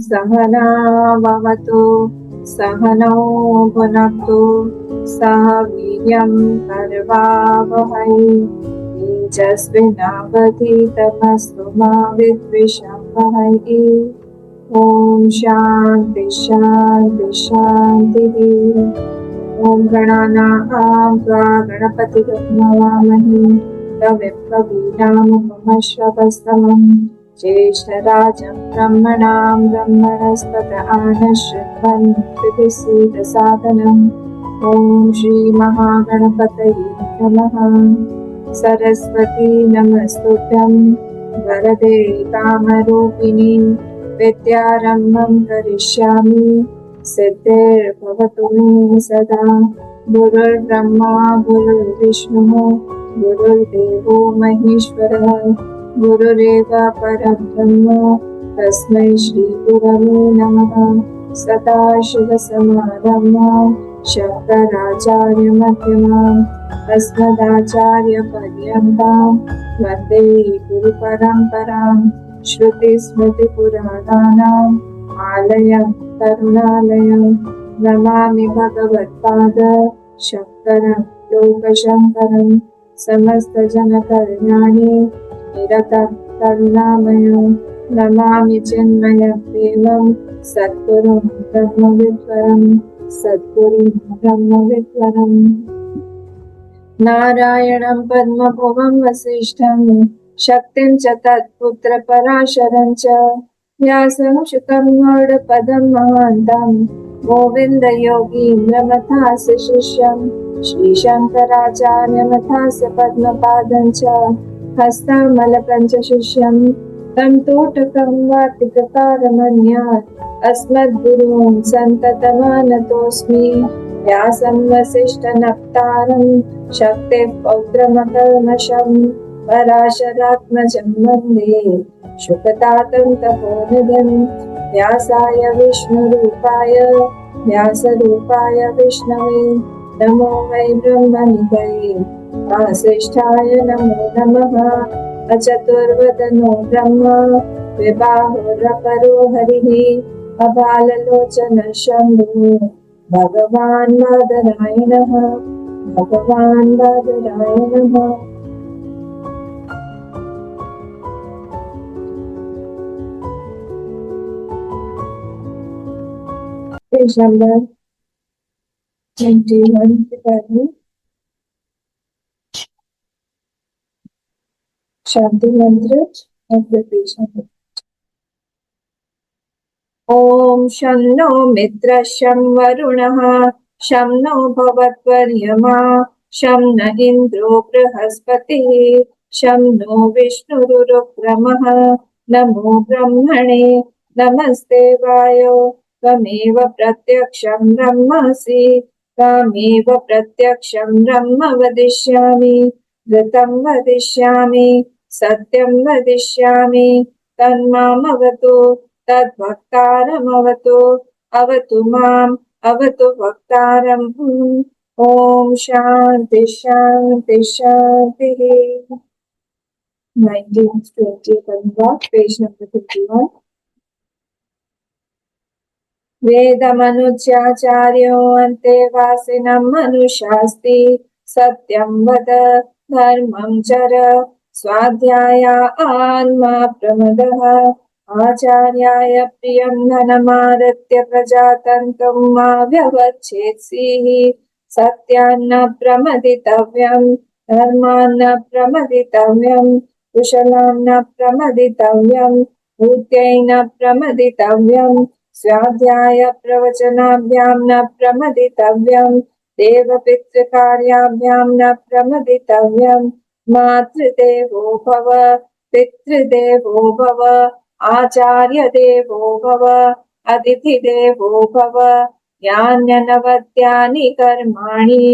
सहना भवतु सहनौ भुनक्तु सह वीर्यं करवावहै तेजस्विनावधीतमस्तु मा विद्विषावहै। ॐ शान्ति शान्ति शान्तिः। ॐ गणानां त्वा गणपतिं नमामि कविं कवीनामुपमश्रवस्तमम् ज्येष्ठराजं ब्रह्मणां ब्रह्मणस्पत आनश्चिन्वन्तिभिः ॐ श्रीमहागणपतये नमः। सरस्वती नमस्तुभ्यं वरदे कामरूपिणि विद्यारम्भं करिष्यामि सिद्धिर्भवतु मे सदा। गुरुर्ब्रह्मा गुरुर्विष्णुः गुरुर्देवो महेश्वरः गुरुरेव परब्रह्म तस्मै श्रीगुरवे नमः। सदाशिवसमारम्भां शङ्कराचार्यमध्यमाम् अस्मदाचार्यपर्यन्तां वन्दे गुरुपरम्पराम्। श्रुतिस्मृतिपुराणानाम् आलयं करुणालयं नमामि भगवत्पाद शङ्करं लोकशङ्करं। समस्तजनकल्याणे निरतं करुणामयं नमामि चिन्मयं देवं सद्गुरुं ब्रह्मविद्वरं सद्गुरुं ब्रह्मविद्वरम्। नारायणं पद्मभुवं वसिष्ठं शक्तिं च तत्पुत्रपराशरं च व्यासं शुकं गौडपदं महान्तं गोविन्दयोगीन्द्रमथास्य शिष्यं श्रीशङ्कराचार्यमथास्य पद्मपादं च हस्तामलकं च शिष्यं तं तोटकं वार्तिककारमन्यात् अस्मद्गुरून् सन्ततमानतोऽस्मि। व्यासं वसिष्ठनप्तारं शक्तिः पौत्रमकल्मषं पराशरात्मजं वन्दे शुकतातं तपोनिधिं। व्यासाय विष्णुरूपाय व्यासरूपाय विष्णवे नमो वै ब्रह्मनिधये वासिष्ठाय नमो नमः। अचतुर्वदनो ब्रह्म विबाहुरपरो हरिः अबाललोचनः शम्भुः भगवान् बादरायणः भगवान् बादरायणः। पेज नंबर 21 के पहले शांति मंत्र पेज नंबर। ॐ शं नो मित्रः शं वरुणः शं नो भवत्वर्यमा शं न इन्द्रो बृहस्पतिः शं नो विष्णुरुक्रमः। नमो ब्रह्मणे नमस्ते वायो त्वमेव प्रत्यक्षं ब्रह्मासि त्वमेव प्रत्यक्षं ब्रह्म वदिष्यामि ऋतं वदिष्यामि सत्यं वदिष्यामि तन्मामवतु तद्वक्तारमवतु अवतु माम् अवतु वक्तारम्। ॐ शान्ति शान्ति शान्तिः। 1920 पेज नंबर 51। वेदमनुज्याचार्यो अन्तेवासिनं मनुषास्ति सत्यं वद धर्मं चर स्वाध्यायान्मा प्रमदः। आचार्याय प्रियं धनमारत्य प्रजातन्त्रं मा व्यवच्छेत्सीः। सत्यान्न प्रमदितव्यं धर्मान्न प्रमदितव्यं कुशलान्न प्रमदितव्यं भूत्यैन प्रमदितव्यं स्वाध्याय प्रवचनाभ्यां न प्रमदितव्यं देवपितृकार्याभ्यां न प्रमदितव्यं। मातृदेवो भव पितृदेवो भव आचार्य देवो भव अतिथिदेवो भव। यान्यनवद्यानि कर्माणि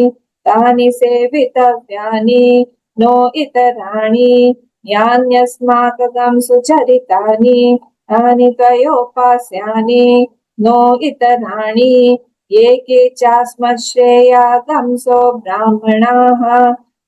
तानि सेवितव्यानि नो इतराणि यान्यस्माकं सुचरितानि तानि त्वयोपास्यानि नो इतराणि। ये के चास्मच्छ्रेयागंसो ब्राह्मणाः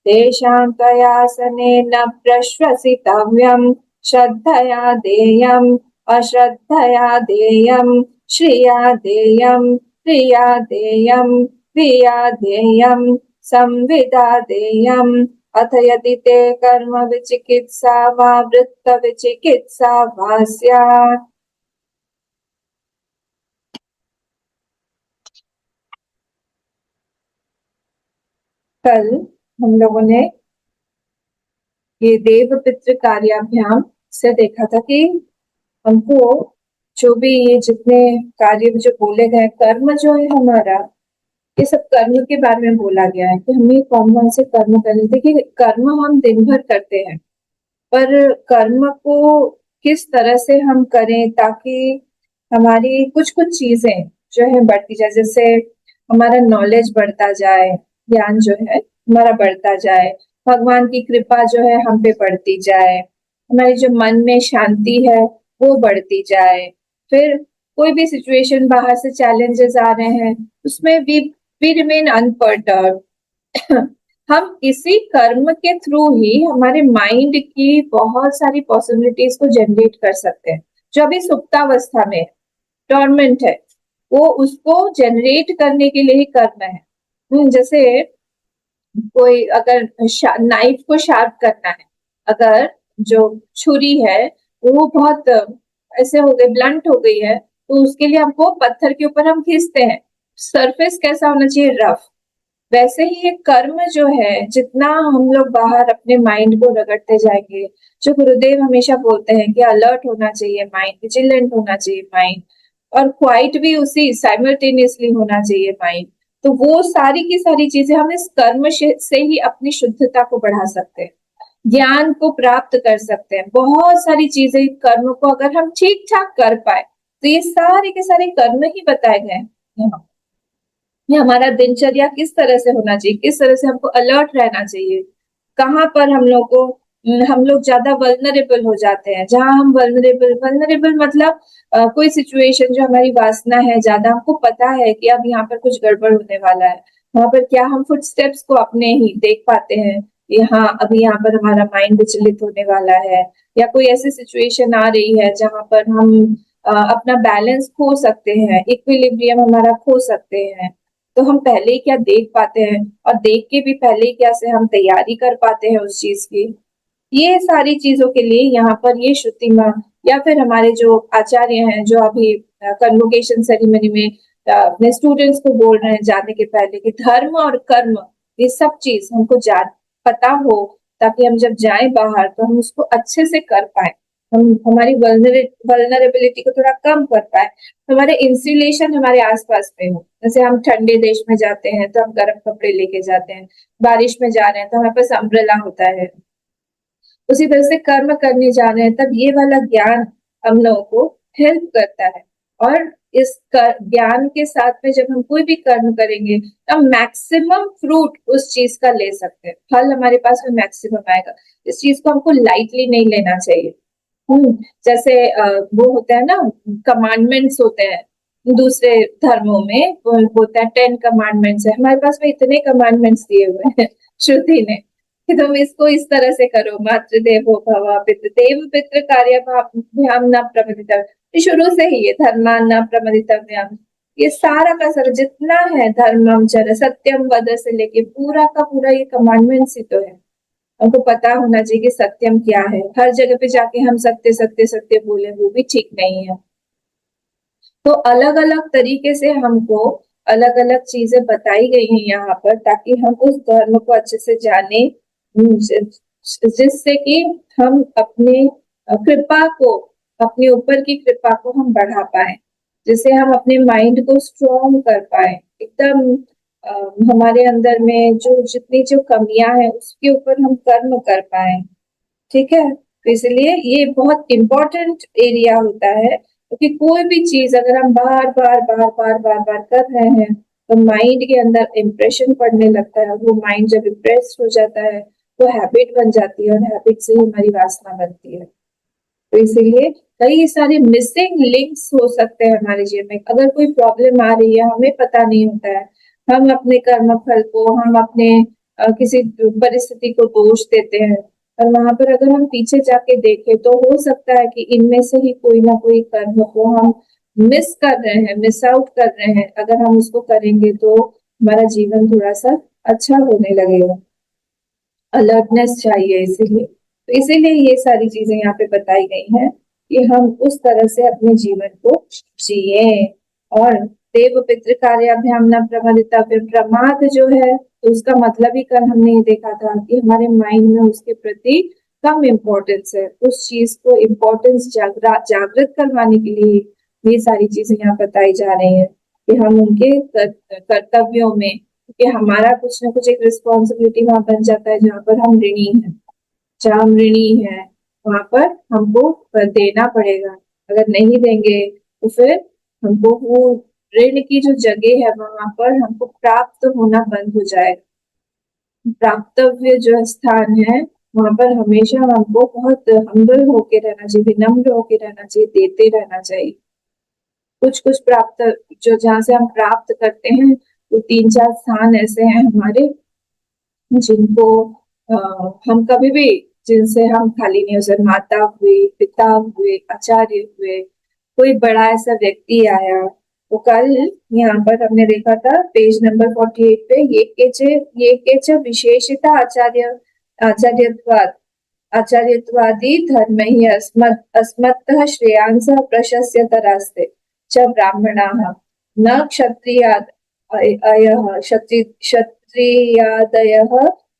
तेषां त्वयासनेन प्रश्वसितव्यम् श्रद्धया देयम् अश्रद्धया देयम् श्रिया देयम् प्रिया देयम् प्रिया देयम् संविदा देयम् अथ यदि ते कर्म विचिकित्सा वा वृत्त विचिकित्सा वा स्यात्। कल हम लोगों ने ये देव पितृ कार्याभ्याम से देखा था कि हमको जो भी ये जितने कार्य जो बोले गए कर्म जो है हमारा, ये सब कर्म के बारे में बोला गया है कि हमें कौन कौन से कर्म करने थे। कि कर्म हम दिन भर करते हैं, पर कर्म को किस तरह से हम करें ताकि हमारी कुछ कुछ चीजें जो है बढ़ती जाए। जैसे हमारा नॉलेज बढ़ता जाए, ज्ञान जो है हमारा बढ़ता जाए, भगवान की कृपा जो है हम पे बढ़ती जाए, हमारी जो मन में शांति है वो बढ़ती जाए। फिर कोई भी सिचुएशन बाहर से चैलेंजेस आ रहे हैं, उसमें वी रिमेन अनपर्टर्ब्ड। हम इसी कर्म के थ्रू ही हमारे माइंड की बहुत सारी पॉसिबिलिटीज को जनरेट कर सकते हैं। जो अभी सुप्तावस्था में टॉर्मेंट है, वो उसको जनरेट करने के लिए ही कर्म है। जैसे कोई अगर नाइफ को शार्प करना है, अगर जो छुरी है वो बहुत ऐसे हो गई, ब्लंट हो गई है, तो उसके लिए हमको पत्थर के ऊपर हम खींचते हैं, सरफेस कैसा होना चाहिए, रफ। वैसे ही ये कर्म जो है, जितना हम लोग बाहर अपने माइंड को रगड़ते जाएंगे, जो गुरुदेव हमेशा बोलते हैं कि अलर्ट होना चाहिए माइंड, विजिलेंट होना चाहिए माइंड, और क्वाइट भी उसी साइमल्टेनियसली होना चाहिए माइंड। तो वो सारी की सारी चीजें हम इस कर्म से ही अपनी शुद्धता को बढ़ा सकते हैं, ज्ञान को प्राप्त कर सकते हैं। बहुत सारी चीजें कर्म को अगर हम ठीक ठाक कर पाए, तो ये सारे के सारे कर्म ही बताए गए हैं यहाँ। ये हमारा दिनचर्या किस तरह से होना चाहिए, किस तरह से हमको अलर्ट रहना चाहिए, कहाँ पर हम लोग ज्यादा वल्नरेबल हो जाते हैं। जहां हम वल्नरेबल वल्नरेबल मतलब कोई सिचुएशन जो हमारी वासना है ज्यादा, हमको पता है कि अब यहाँ पर कुछ गड़बड़ होने वाला है, वहां पर क्या हम फुटस्टेप्स को अपने ही देख पाते हैं कि हाँ अभी यहाँ पर हमारा माइंड विचलित होने वाला है, या कोई ऐसी सिचुएशन आ रही है जहां पर हम अपना बैलेंस खो सकते हैं, इक्विलिब्रियम हमारा खो सकते हैं। तो हम पहले ही क्या देख पाते हैं, और देख के भी पहले ही क्या से हम तैयारी कर पाते हैं उस चीज की। ये सारी चीजों के लिए यहाँ पर ये श्रुति माँ या फिर हमारे जो आचार्य हैं, जो अभी कन्वोकेशन सेरेमनी में अपने स्टूडेंट्स को बोल रहे हैं जाने के पहले कि धर्म और कर्म ये सब चीज हमको जान पता हो, ताकि हम जब जाएं बाहर तो हम उसको अच्छे से कर पाए, हम हमारी वल्नरेबिलिटी को थोड़ा कम कर पाए, हमारे इंसुलेशन हमारे आसपास में हो। जैसे हम ठंडे देश में जाते हैं तो हम गर्म कपड़े लेके जाते हैं, बारिश में जा रहे हैं तो हमारे पास अम्ब्रेला होता है। उसी तरह से कर्म करने जा रहे हैं तब ये वाला ज्ञान हम लोगों को हेल्प करता है। और इस ज्ञान के साथ में जब हम कोई भी कर्म करेंगे तो हम मैक्सिमम फ्रूट उस चीज का ले सकते हैं, फल हमारे पास में मैक्सिमम आएगा। इस चीज को हमको लाइटली नहीं लेना चाहिए। जैसे वो होता है ना, कमांडमेंट्स होते हैं दूसरे धर्मों में, वो होता है 10 कमांडमेंट्स है, हमारे पास में इतने कमांडमेंट्स दिए हुए हैं श्रुति ने कि तुम इसको इस तरह से करो, मातृदेवो भव, पितृदेव पितृ कार्याभ्याम न प्रमदितव्यम। शुरू से ही ये धर्मान न प्रमदितव्यम, ये सारा का सारा जितना है, धर्मम चर सत्यम वद से लेके पूरा का पूरा ये कमांडमेंट्स ही तो है। हमको पता होना चाहिए कि सत्यम क्या है। हर जगह पे जाके हम सत्य सत्य सत्य बोले, वो भी ठीक नहीं है। तो अलग अलग तरीके से हमको अलग अलग चीजें बताई गई हैं यहाँ पर, ताकि हम उस धर्म को अच्छे से जाने, जिससे कि हम अपने कृपा को, अपने ऊपर की कृपा को हम बढ़ा पाए, जिससे हम अपने माइंड को स्ट्रॉन्ग कर पाए, एकदम हमारे अंदर में जो जितनी जो कमियां हैं उसके ऊपर हम कर्म कर पाए। ठीक है, तो इसलिए ये बहुत इंपॉर्टेंट एरिया होता है, क्योंकि कोई भी चीज अगर हम बार बार बार बार बार बार कर रहे हैं तो माइंड के अंदर इम्प्रेशन पड़ने लगता है। वो माइंड जब इम्प्रेस हो जाता है तो हैबिट बन जाती है, और हैबिट से ही हमारी वासना बनती है। तो इसीलिए कई सारे मिसिंग लिंक्स हो सकते हैं हमारे जीवन में। अगर कोई प्रॉब्लम आ रही है, हमें पता नहीं होता है, हम अपने कर्म फल को, हम अपने किसी परिस्थिति को दोष देते हैं। और वहां पर अगर हम पीछे जाके देखें तो हो सकता है कि इनमें से ही कोई ना कोई कर्म को हम मिस कर रहे हैं, मिस आउट कर रहे हैं। अगर हम उसको करेंगे तो हमारा जीवन थोड़ा सा अच्छा होने लगेगा। अलर्टनेस चाहिए इसीलिए, तो इसीलिए ये सारी चीजें यहाँ पे बताई गई हैं कि हम उस तरह से अपने जीवन को जिए। और देव पितृ कार्याभ्याम न प्रमादितव्य, प्रमाद जो है तो उसका मतलब ही कल हमने ये देखा था कि हमारे माइंड में उसके प्रति कम इम्पोर्टेंस है। उस चीज को इम्पोर्टेंस जागृत करवाने के लिए ये सारी चीजें यहाँ बताई जा रही है कि हम उनके कर्तव्यों में, कि हमारा कुछ ना कुछ एक रिस्पॉन्सिबिलिटी वहां बन जाता है जहाँ पर हम ऋणी हैं। जहाँ हम ऋणी हैं वहां पर हमको देना पड़ेगा। अगर नहीं देंगे तो फिर हमको वो ऋण की जो जगह है वहां पर हमको प्राप्त होना बंद हो जाएगा। प्राप्तव्य जो स्थान है वहां पर हमेशा हमको बहुत हम्बल होके रहना चाहिए, विनम्र होके रहना चाहिए, देते रहना चाहिए। कुछ कुछ प्राप्त जो जहाँ से हम प्राप्त करते हैं वो 3-4 स्थान ऐसे हैं हमारे जिनको हम कभी भी, जिनसे हम खाली नहीं हो सकते। माता हुई, पिता हुए, आचार्य हुए, कोई बड़ा ऐसा व्यक्ति आया। तो कल यहाँ पर हमने देखा था पेज नंबर 48 पे, ये केच विशेषता आचार्यत्वाद आचार्यत्वादि धर्म ही अस्मत्तः श्रेयांसः प्रशस्यतरास्ते च ब्राह्मणाः न क्षत्रियाद क्षत्रियादयः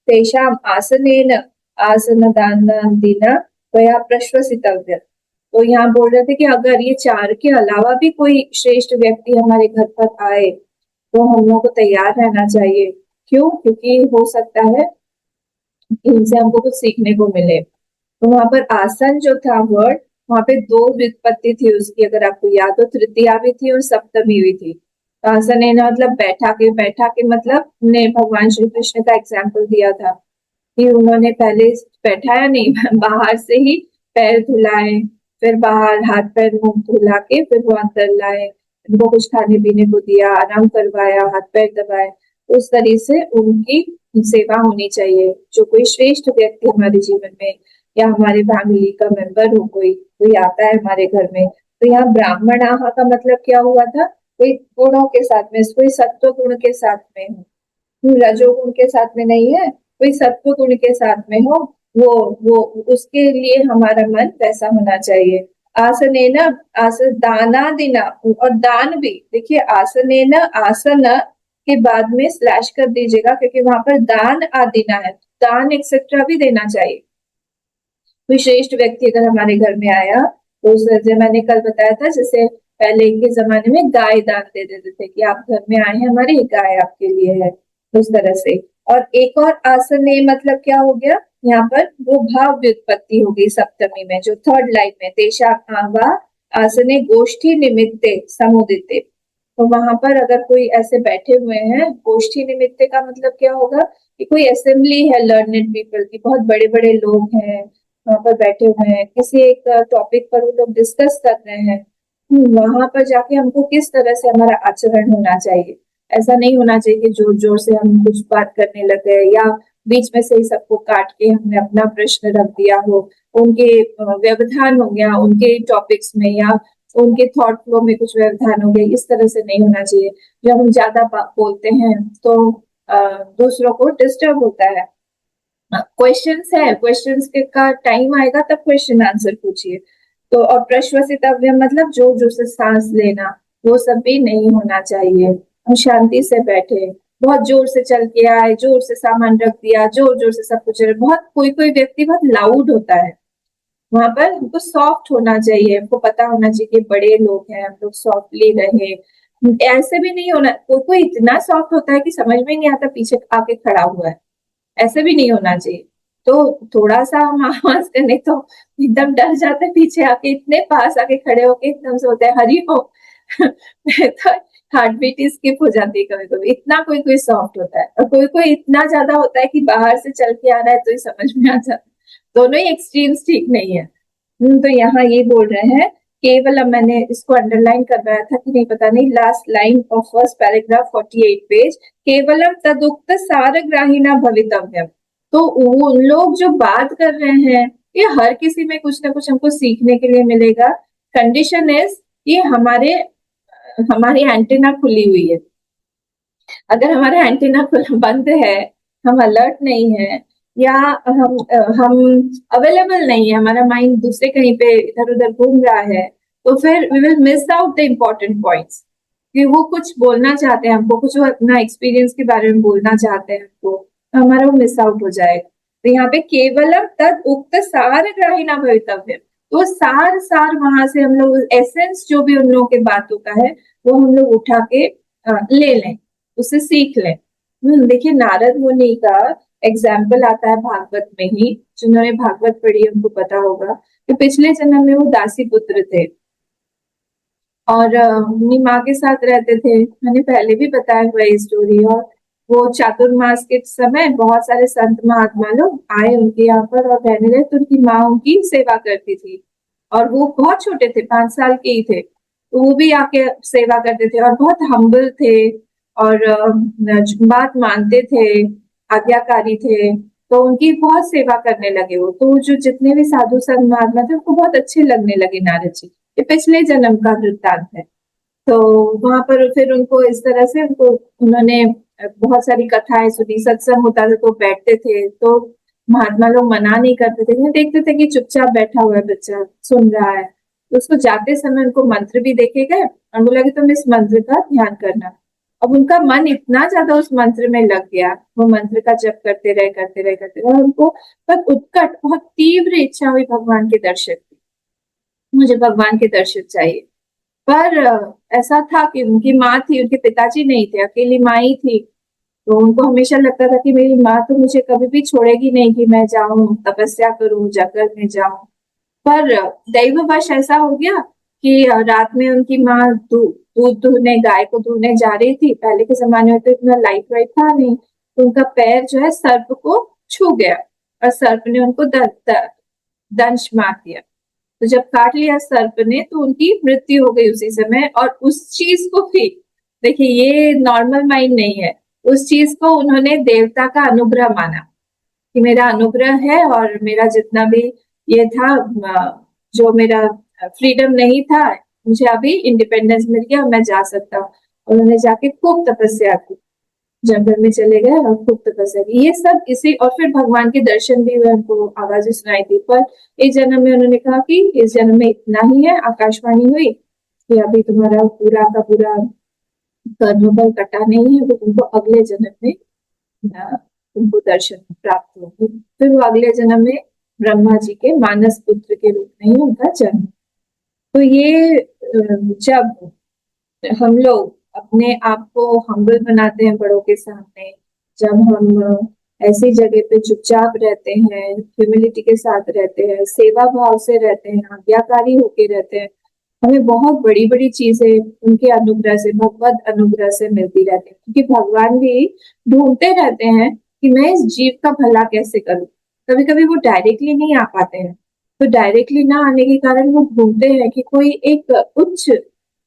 तेषाम् आसनेन आसनदानादिना त्वया प्रश्वसितव्य। तो यहाँ बोल रहे थे कि अगर ये 4 के अलावा भी कोई श्रेष्ठ व्यक्ति हमारे घर पर आए तो हम लोग को तैयार रहना चाहिए। क्यों? क्योंकि हो सकता है इनसे हमको कुछ सीखने को मिले। तो वहां पर आसन जो था वर्ड, वहां पे 2 व्युत्पत्ति थी उसकी, अगर आपको याद हो, तृतीया भी थी और सप्तमी भी थी। तो आसन है ना मतलब बैठा के मतलब ने भगवान श्री कृष्ण का एग्जाम्पल दिया था कि उन्होंने पहले बैठाया नहीं बाहर से ही पैर धुलाए, फिर बाहर हाथ पैर मुंह धुला के फिर वो अंदर लाए, उनको कुछ खाने पीने को दिया, आराम करवाया, हाथ पैर दबाए। उस तरह से उनकी सेवा होनी चाहिए। जो कोई श्रेष्ठ व्यक्ति हमारे जीवन में या हमारे फैमिली का मेंबर हो, कोई आता है हमारे घर में, तो यहाँ ब्राह्मणाः का मतलब क्या हुआ था? कोई गुणों के साथ में, कोई सत्व गुण के साथ में हो, रजोगुण के साथ में नहीं है, कोई सत्व गुण के साथ में हो, वो उसके लिए हमारा मन वैसा होना चाहिए। आसनेन आसन दानादिना, और दान भी देखिए, आसनेन आसन के बाद में स्लैश कर दीजिएगा क्योंकि वहां पर दान आदिना है, दान एक्सेट्रा भी देना चाहिए। कोई श्रेष्ठ व्यक्ति अगर हमारे घर में आया तो जैसे मैंने कल बताया था, जैसे पहले के जमाने में गाय दान दे देते थे कि आप घर में आए हैं हमारे, गाय आपके लिए है, उस तरह से। और एक और आसने मतलब क्या हो गया, यहाँ पर वो भाव व्युत्पत्ति हो गई सप्तमी में, जो 3rd लाइन में तेषा आवा आसने गोष्ठी निमित्ते समुदिते। तो वहां पर अगर कोई ऐसे बैठे हुए हैं, गोष्ठी निमित्ते का मतलब क्या होगा कि कोई असेंबली है लर्नेड पीपल की, बहुत बड़े बड़े लोग हैं वहां पर बैठे हुए हैं, किसी एक टॉपिक पर वो लोग डिस्कस कर रहे हैं। वहां पर जाके हमको किस तरह से हमारा आचरण होना चाहिए। ऐसा नहीं होना चाहिए कि जोर जोर से हम कुछ बात करने लग गए या बीच में से ही सबको काट के हमने अपना प्रश्न रख दिया हो, उनके व्यवधान हो गया उनके टॉपिक्स में, या उनके थॉट फ्लो में कुछ व्यवधान हो गया। इस तरह से नहीं होना चाहिए। जब हम ज्यादा बोलते हैं तो दूसरों को डिस्टर्ब होता है। क्वेश्चंस है, क्वेश्चंस के का टाइम आएगा तब क्वेश्चन आंसर पूछिए। तो और प्रश्वसितव्य मतलब जोर जोर से सांस लेना, वो सब भी नहीं होना चाहिए। हम शांति से बैठे, बहुत जोर से चल के आए, जोर से सामान रख दिया, जोर जोर से सब कुछ, बहुत कोई कोई व्यक्ति बहुत लाउड होता है। वहां पर हमको सॉफ्ट होना चाहिए, हमको पता होना चाहिए कि बड़े लोग हैं, हम लोग सॉफ्टली रहे। ऐसे भी नहीं होना, कोई कोई इतना सॉफ्ट होता है कि समझ में नहीं आता पीछे आके खड़ा हुआ है, ऐसे भी नहीं होना चाहिए। तो थोड़ा सा हम आवाज करने तो एकदम डर जाते हैं, पीछे आके इतने पास आके खड़े होके एकदम से होता है हरि हो तो हार्ट बीट स्किप हो जाती है कभी कभी, इतना कोई कोई सॉफ्ट होता है, और कोई कोई इतना ज्यादा होता है कि बाहर से चल के आ रहा है तो ही समझ में आ जाता है। दोनों ही एक्सट्रीम्स ठीक नहीं है। तो यहाँ ये बोल रहे हैं केवलम, मैंने इसको अंडरलाइन करवाया था कि नहीं पता नहीं, last line of first paragraph 48 page, केवलम तदुक्त सारग्राही न भवितव्यम। तो वो लोग जो बात कर रहे हैं, ये हर किसी में कुछ ना कुछ हमको सीखने के लिए मिलेगा। कंडीशन इज ये हमारी एंटेना खुली हुई है। अगर हमारा एंटीना बंद है, हम अलर्ट नहीं है, या हम अवेलेबल नहीं है, हमारा माइंड दूसरे कहीं पे इधर उधर घूम रहा है, तो फिर we will miss out the important points. कि वो कुछ बोलना चाहते हैं हमको, कुछ वो अपना एक्सपीरियंस के बारे में बोलना चाहते हैं हमको, तो हमारा वो मिस आउट हो जाएगा। तो यहाँ पे केवलम तद उक्त सार ग्राही ना भवितव्य, तो सार सार वहां से हम लोग एसेंस जो भी उन लोगों के बातों का है वो हम लोग उठा के ले लें, उससे सीख लें। देखिए नारद मुनि का एग्जाम्पल आता है भागवत में ही। जिन्होंने भागवत पढ़ी उनको पता होगा कि पिछले जन्म में वो दासी पुत्र थे और अपनी माँ के साथ रहते थे। मैंने पहले भी बताया हुआ ये स्टोरी। और वो चातुर्मास के समय बहुत सारे संत महात्मा लोग आए उनके यहाँ पर और रहने लगे, तो उनकी माँ उनकी सेवा करती थी। और वो बहुत छोटे थे, 5 साल के ही थे, तो वो भी आके सेवा करते थे और बहुत हम्बल थे और बात मानते थे, आज्ञाकारी थे। तो उनकी बहुत सेवा करने लगे वो। तो जो जितने भी साधु संत महात्मा थे उनको बहुत अच्छे लगने लगे नारद जी। ये पिछले जन्म का वृत्तांत है। तो वहां पर फिर उनको इस तरह से उनको उन्होंने बहुत सारी कथाएं सुनी, सत्संग होता था तो बैठते थे, तो महात्मा लोग मना नहीं करते थे, देखते थे कि चुपचाप बैठा हुआ है बच्चा, सुन रहा है। तो उसको जाते समय उनको मंत्र भी देखे गए और बोला कि तुम इस मंत्र का ध्यान करना। अब उनका मन इतना ज्यादा उस मंत्र में लग गया, वो मंत्र का जप करते रहे करते रहे करते रहे। उनको बहुत उत्कट, बहुत तीव्र इच्छा हुई भगवान के दर्शन की, मुझे भगवान के दर्शन चाहिए। पर ऐसा था कि उनकी माँ थी, उनके पिताजी नहीं थे, अकेली माँ ही थी। तो उनको हमेशा लगता था कि मेरी माँ तो मुझे कभी भी छोड़ेगी नहीं कि मैं जाऊं तपस्या करूं, जाकर मैं जाऊं। पर दैववश ऐसा हो गया कि रात में उनकी माँ दूध दूहने, गाय को दूहने जा रही थी। पहले के जमाने में तो इतना लाइट वाइट था नहीं, तो उनका पैर जो है सर्प को छू गया और सर्प ने उनको दंश मार दिया। तो जब काट लिया सर्प ने तो उनकी मृत्यु हो गई उसी समय। और उस चीज को भी, देखिए ये नॉर्मल माइंड नहीं है, उस चीज को उन्होंने देवता का अनुग्रह माना कि मेरा अनुग्रह है और मेरा जितना भी ये था, जो मेरा फ्रीडम नहीं था, मुझे अभी इंडिपेंडेंस मिल गया, मैं जा सकता हूँ। उन्होंने जाके खूब तपस्या की, जंगल में चले गए और खूब तपस्या की। ये सब इसी, और फिर भगवान के दर्शन भी हुए, उनको आवाजें सुनाई दी। पर इस जन्म में उन्होंने कहा कि इस जन्म में इतना ही है, आकाशवाणी हुई कि अभी तुम्हारा पूरा का पूरा कर्म बल कटा नहीं है, तो तुमको अगले जन्म में तुमको दर्शन प्राप्त होंगे। फिर वो अगले जन्म में ब्रह्मा जी के मानस पुत्र के रूप में ही उनका जन्म। तो ये जब हम लोग अपने आप को हम्बल बनाते हैं बड़ों के सामने, जब हम ऐसी जगह पे चुपचाप रहते हैं, ह्यूमिलिटी के साथ रहते हैं, सेवा भाव से रहते हैं, आज्ञाकारी होके रहते हैं, हमें बहुत बड़ी बड़ी चीजें उनके अनुग्रह से, भगवत अनुग्रह से मिलती रहती है। क्योंकि भगवान भी ढूंढते रहते हैं कि मैं इस जीव का भला कैसे करूं। कभी कभी वो डायरेक्टली नहीं आ पाते हैं, तो डायरेक्टली ना आने के कारण वो ढूंढते हैं कि कोई एक उच्च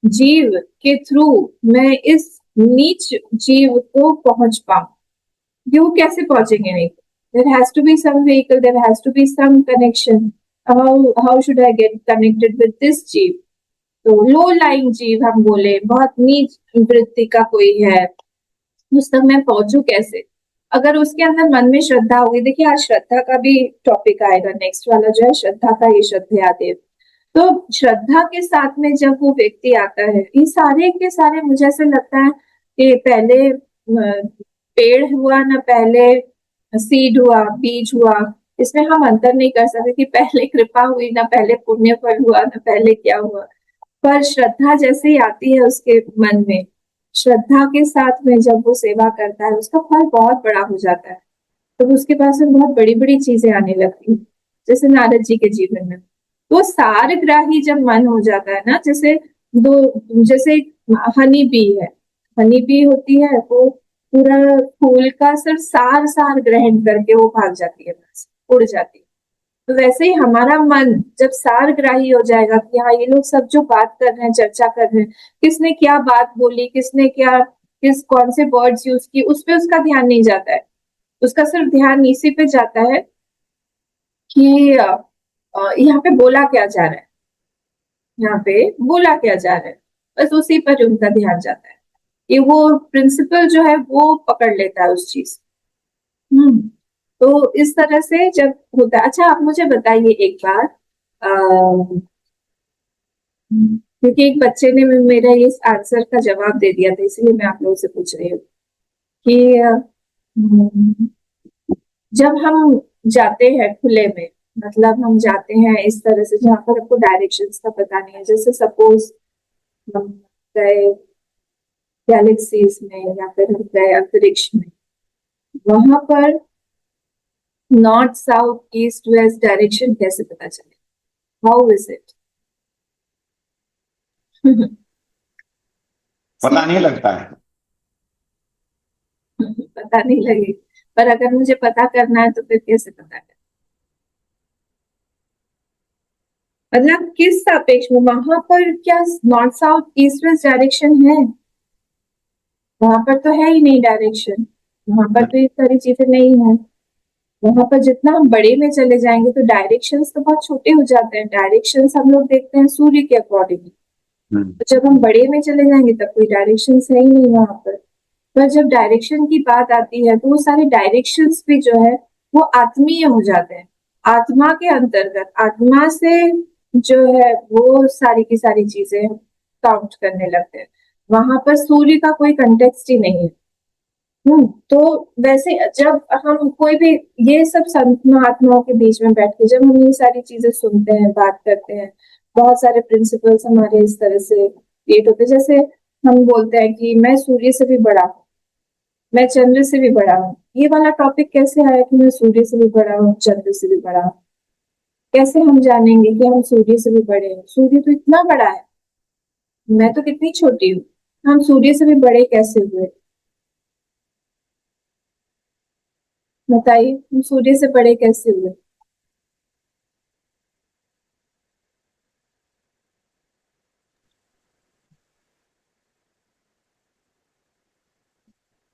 जीव के थ्रू मैं इस नीच जीव को पहुंच पाऊं। ये वो कैसे पहुंचेंगे? नहीं, there has to be some vehicle, there has to be some connection. How should I get connected with this जीव? तो लो लाइंग जीव हम बोले, बहुत नीच वृत्ति का कोई है, उस तक मैं पहुंचू कैसे? अगर उसके अंदर मन में श्रद्धा होगी, देखिए आज श्रद्धा का भी टॉपिक आएगा, नेक्स्ट वाला जो है श्रद्धा का, ये श्रद्धेया देव। तो श्रद्धा के साथ में जब वो व्यक्ति आता है, ये सारे के सारे मुझे ऐसे लगता है कि पहले पेड़ हुआ ना पहले सीड हुआ, बीज हुआ, इसमें हम अंतर नहीं कर सकते कि पहले कृपा हुई ना पहले पुण्य फल हुआ ना पहले क्या हुआ। पर श्रद्धा जैसे ही आती है उसके मन में, श्रद्धा के साथ में जब वो सेवा करता है, उसका फल बहुत बड़ा हो जाता है। तो उसके पास में बहुत बड़ी बड़ी चीजें आने लगती हैं, जैसे नारद जी के जीवन में। तो सारग्राही जब मन हो जाता है ना, जैसे हनी बी है, हनी बी होती है, वो पूरा फूल का सिर्फ सार सार ग्रहण करके वो भाग जाती है, बस उड़ जाती है। तो वैसे ही हमारा मन जब सारग्राही हो जाएगा कि हाँ ये लोग सब जो बात कर रहे हैं, चर्चा कर रहे हैं, किसने क्या बात बोली, किसने क्या किस कौन से वर्ड्स यूज किए, उस पे उसका ध्यान नहीं जाता है। उसका सिर्फ ध्यान इसी पे जाता है कि यहाँ पे बोला क्या जा रहा है, यहाँ पे बोला क्या जा रहा है, बस उसी पर उनका ध्यान जाता है। ये वो प्रिंसिपल जो है वो पकड़ लेता है उस चीज। हम्म। तो इस तरह से जब होता है। अच्छा आप मुझे बताइए एक बात, क्योंकि एक बच्चे ने मेरा इस आंसर का जवाब दे दिया था, इसलिए मैं आप लोगों से पूछ रही हूँ कि जब हम जाते हैं खुले में, मतलब हम जाते हैं इस तरह से जहाँ पर आपको डायरेक्शंस का पता नहीं है, जैसे सपोज हम गए गैलेक्सीज में या फिर हम गए अंतरिक्ष में, वहां पर north south east west direction कैसे पता चले? How is it? पता नहीं लगता है। पता नहीं लगे, पर अगर मुझे पता करना है तो फिर कैसे पता करें? मतलब किस सापेक्ष में वहां पर क्या north south east west direction है? वहां पर तो है ही नहीं डायरेक्शन, वहां पर तो ये सारी चीजें नहीं है। वहां पर जितना हम बड़े में चले जाएंगे तो डायरेक्शंस तो बहुत छोटे हो जाते हैं। डायरेक्शंस हम लोग देखते हैं सूर्य के अकॉर्डिंग, हम्म। तो जब हम बड़े में चले जाएंगे तब कोई डायरेक्शंस है ही नहीं वहां पर। पर जब डायरेक्शन की बात आती है तो वो सारे डायरेक्शंस भी जो है वो आत्मीय हो जाते हैं। आत्मा के अंतर्गत, आत्मा से जो है वो सारी की सारी चीजें काउंट करने लगते हैं। वहां पर सूर्य का कोई कंटेक्स्ट ही नहीं है। तो वैसे जब हम कोई भी ये सब संत महात्माओं के बीच में बैठ के जब हम ये सारी चीजें सुनते हैं, बात करते हैं, बहुत सारे प्रिंसिपल्स हमारे इस तरह से क्रिएट होते हैं। जैसे हम बोलते हैं कि मैं सूर्य से भी बड़ा हूँ, मैं चंद्र से भी बड़ा हूँ। ये वाला टॉपिक कैसे आया कि मैं सूर्य से भी बड़ा हूँ, चंद्र से भी बड़ा हूँ? कैसे हम जानेंगे कि हम सूर्य से भी बड़े हैं? सूर्य तो इतना बड़ा है, मैं तो कितनी छोटी हूँ, हम सूर्य से भी बड़े कैसे हुए? बताइए, हम सूर्य से बड़े कैसे हुए?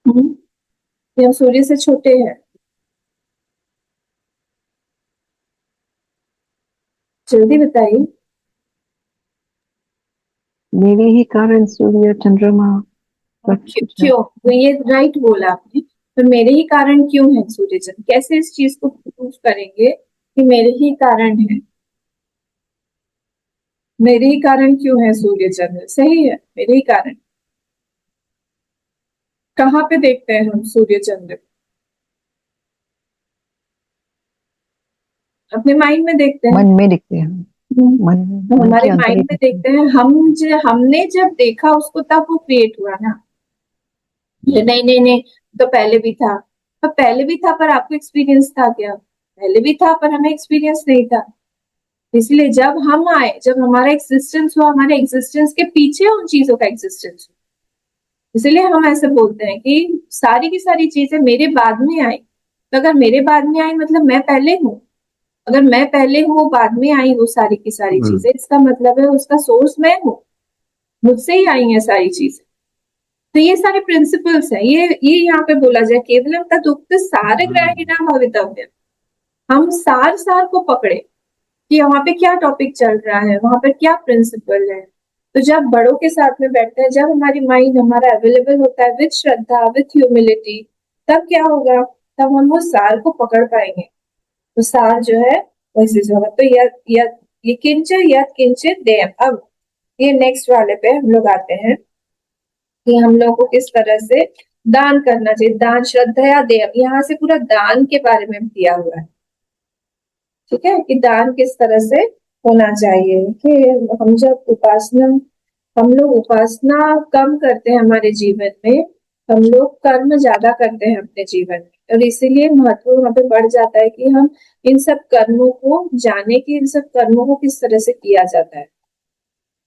हम्म, कि हम सूर्य से छोटे हैं? जल्दी बताइए। मेरे ही कारण सूर्य चंद्रमा सब कुछ है। क्यों? वो ये राइट बोला आपने, पर मेरे ही कारण क्यों है सूर्य चंद्र? कैसे इस चीज को प्रूव करेंगे कि मेरे ही कारण है? मेरे ही कारण क्यों है सूर्य चंद्र? सही है, मेरे ही कारण। कहाँ पे देखते हैं हम सूर्य चंद्र? अपने माइंड में देखते हैं। मन में दिखते हैं। मन तो मन हमारे के अंदर ही माइंड में दिखते हैं। देखते हैं हम। हमने जब देखा उसको तब वो क्रिएट हुआ ना। ये नहीं नहीं नहीं, तो पहले भी था। पर पहले भी था पर आपको एक्सपीरियंस था क्या? पहले भी था पर हमें एक्सपीरियंस नहीं था। इसलिए जब हम आए, जब हमारा एग्जिस्टेंस हुआ, हमारे एग्जिस्टेंस के पीछे उन चीजों का एग्जिस्टेंस हुआ। इसलिए हम ऐसे बोलते हैं कि सारी की सारी चीजें मेरे बाद में आई। तो अगर मेरे बाद में आई मतलब मैं पहले हूँ। अगर मैं पहले हूँ, वो बाद में आई, वो सारी की सारी चीजें, इसका मतलब है उसका सोर्स मैं हूँ। मुझसे ही आई है सारी चीजें। तो ये सारे प्रिंसिपल्स हैं। ये यहाँ पे बोला जाए केवलम तदुक्त सारग्राहिणां भवितव्यम्। हम सार सार को पकड़े कि वहां पे क्या टॉपिक चल रहा है, वहां पर क्या प्रिंसिपल है। तो जब बड़ों के साथ में बैठते हैं, जब हमारी माइंड हमारा अवेलेबल होता है विथ श्रद्धा, विथ ह्यूमिलिटी, तब क्या होगा? तब हम वो सार को पकड़ पाएंगे। तो सार जो है वैसे जो होगा। तो यद ये किंच यद किंचित देम। अब ये नेक्स्ट वाले पे हम लोग आते हैं कि हम लोग को किस तरह से दान करना चाहिए। दान श्रद्धया देम, यहाँ से पूरा दान के बारे में दिया हुआ है। ठीक है, कि दान किस तरह से होना चाहिए। कि हम जब उपासना, हम लोग उपासना कम करते हैं हमारे जीवन में, हम लोग कर्म ज्यादा करते हैं अपने जीवन में, और इसीलिए महत्व वहां पे बढ़ जाता है कि हम इन सब कर्मों को जाने कि इन सब कर्मों को किस तरह से किया जाता है।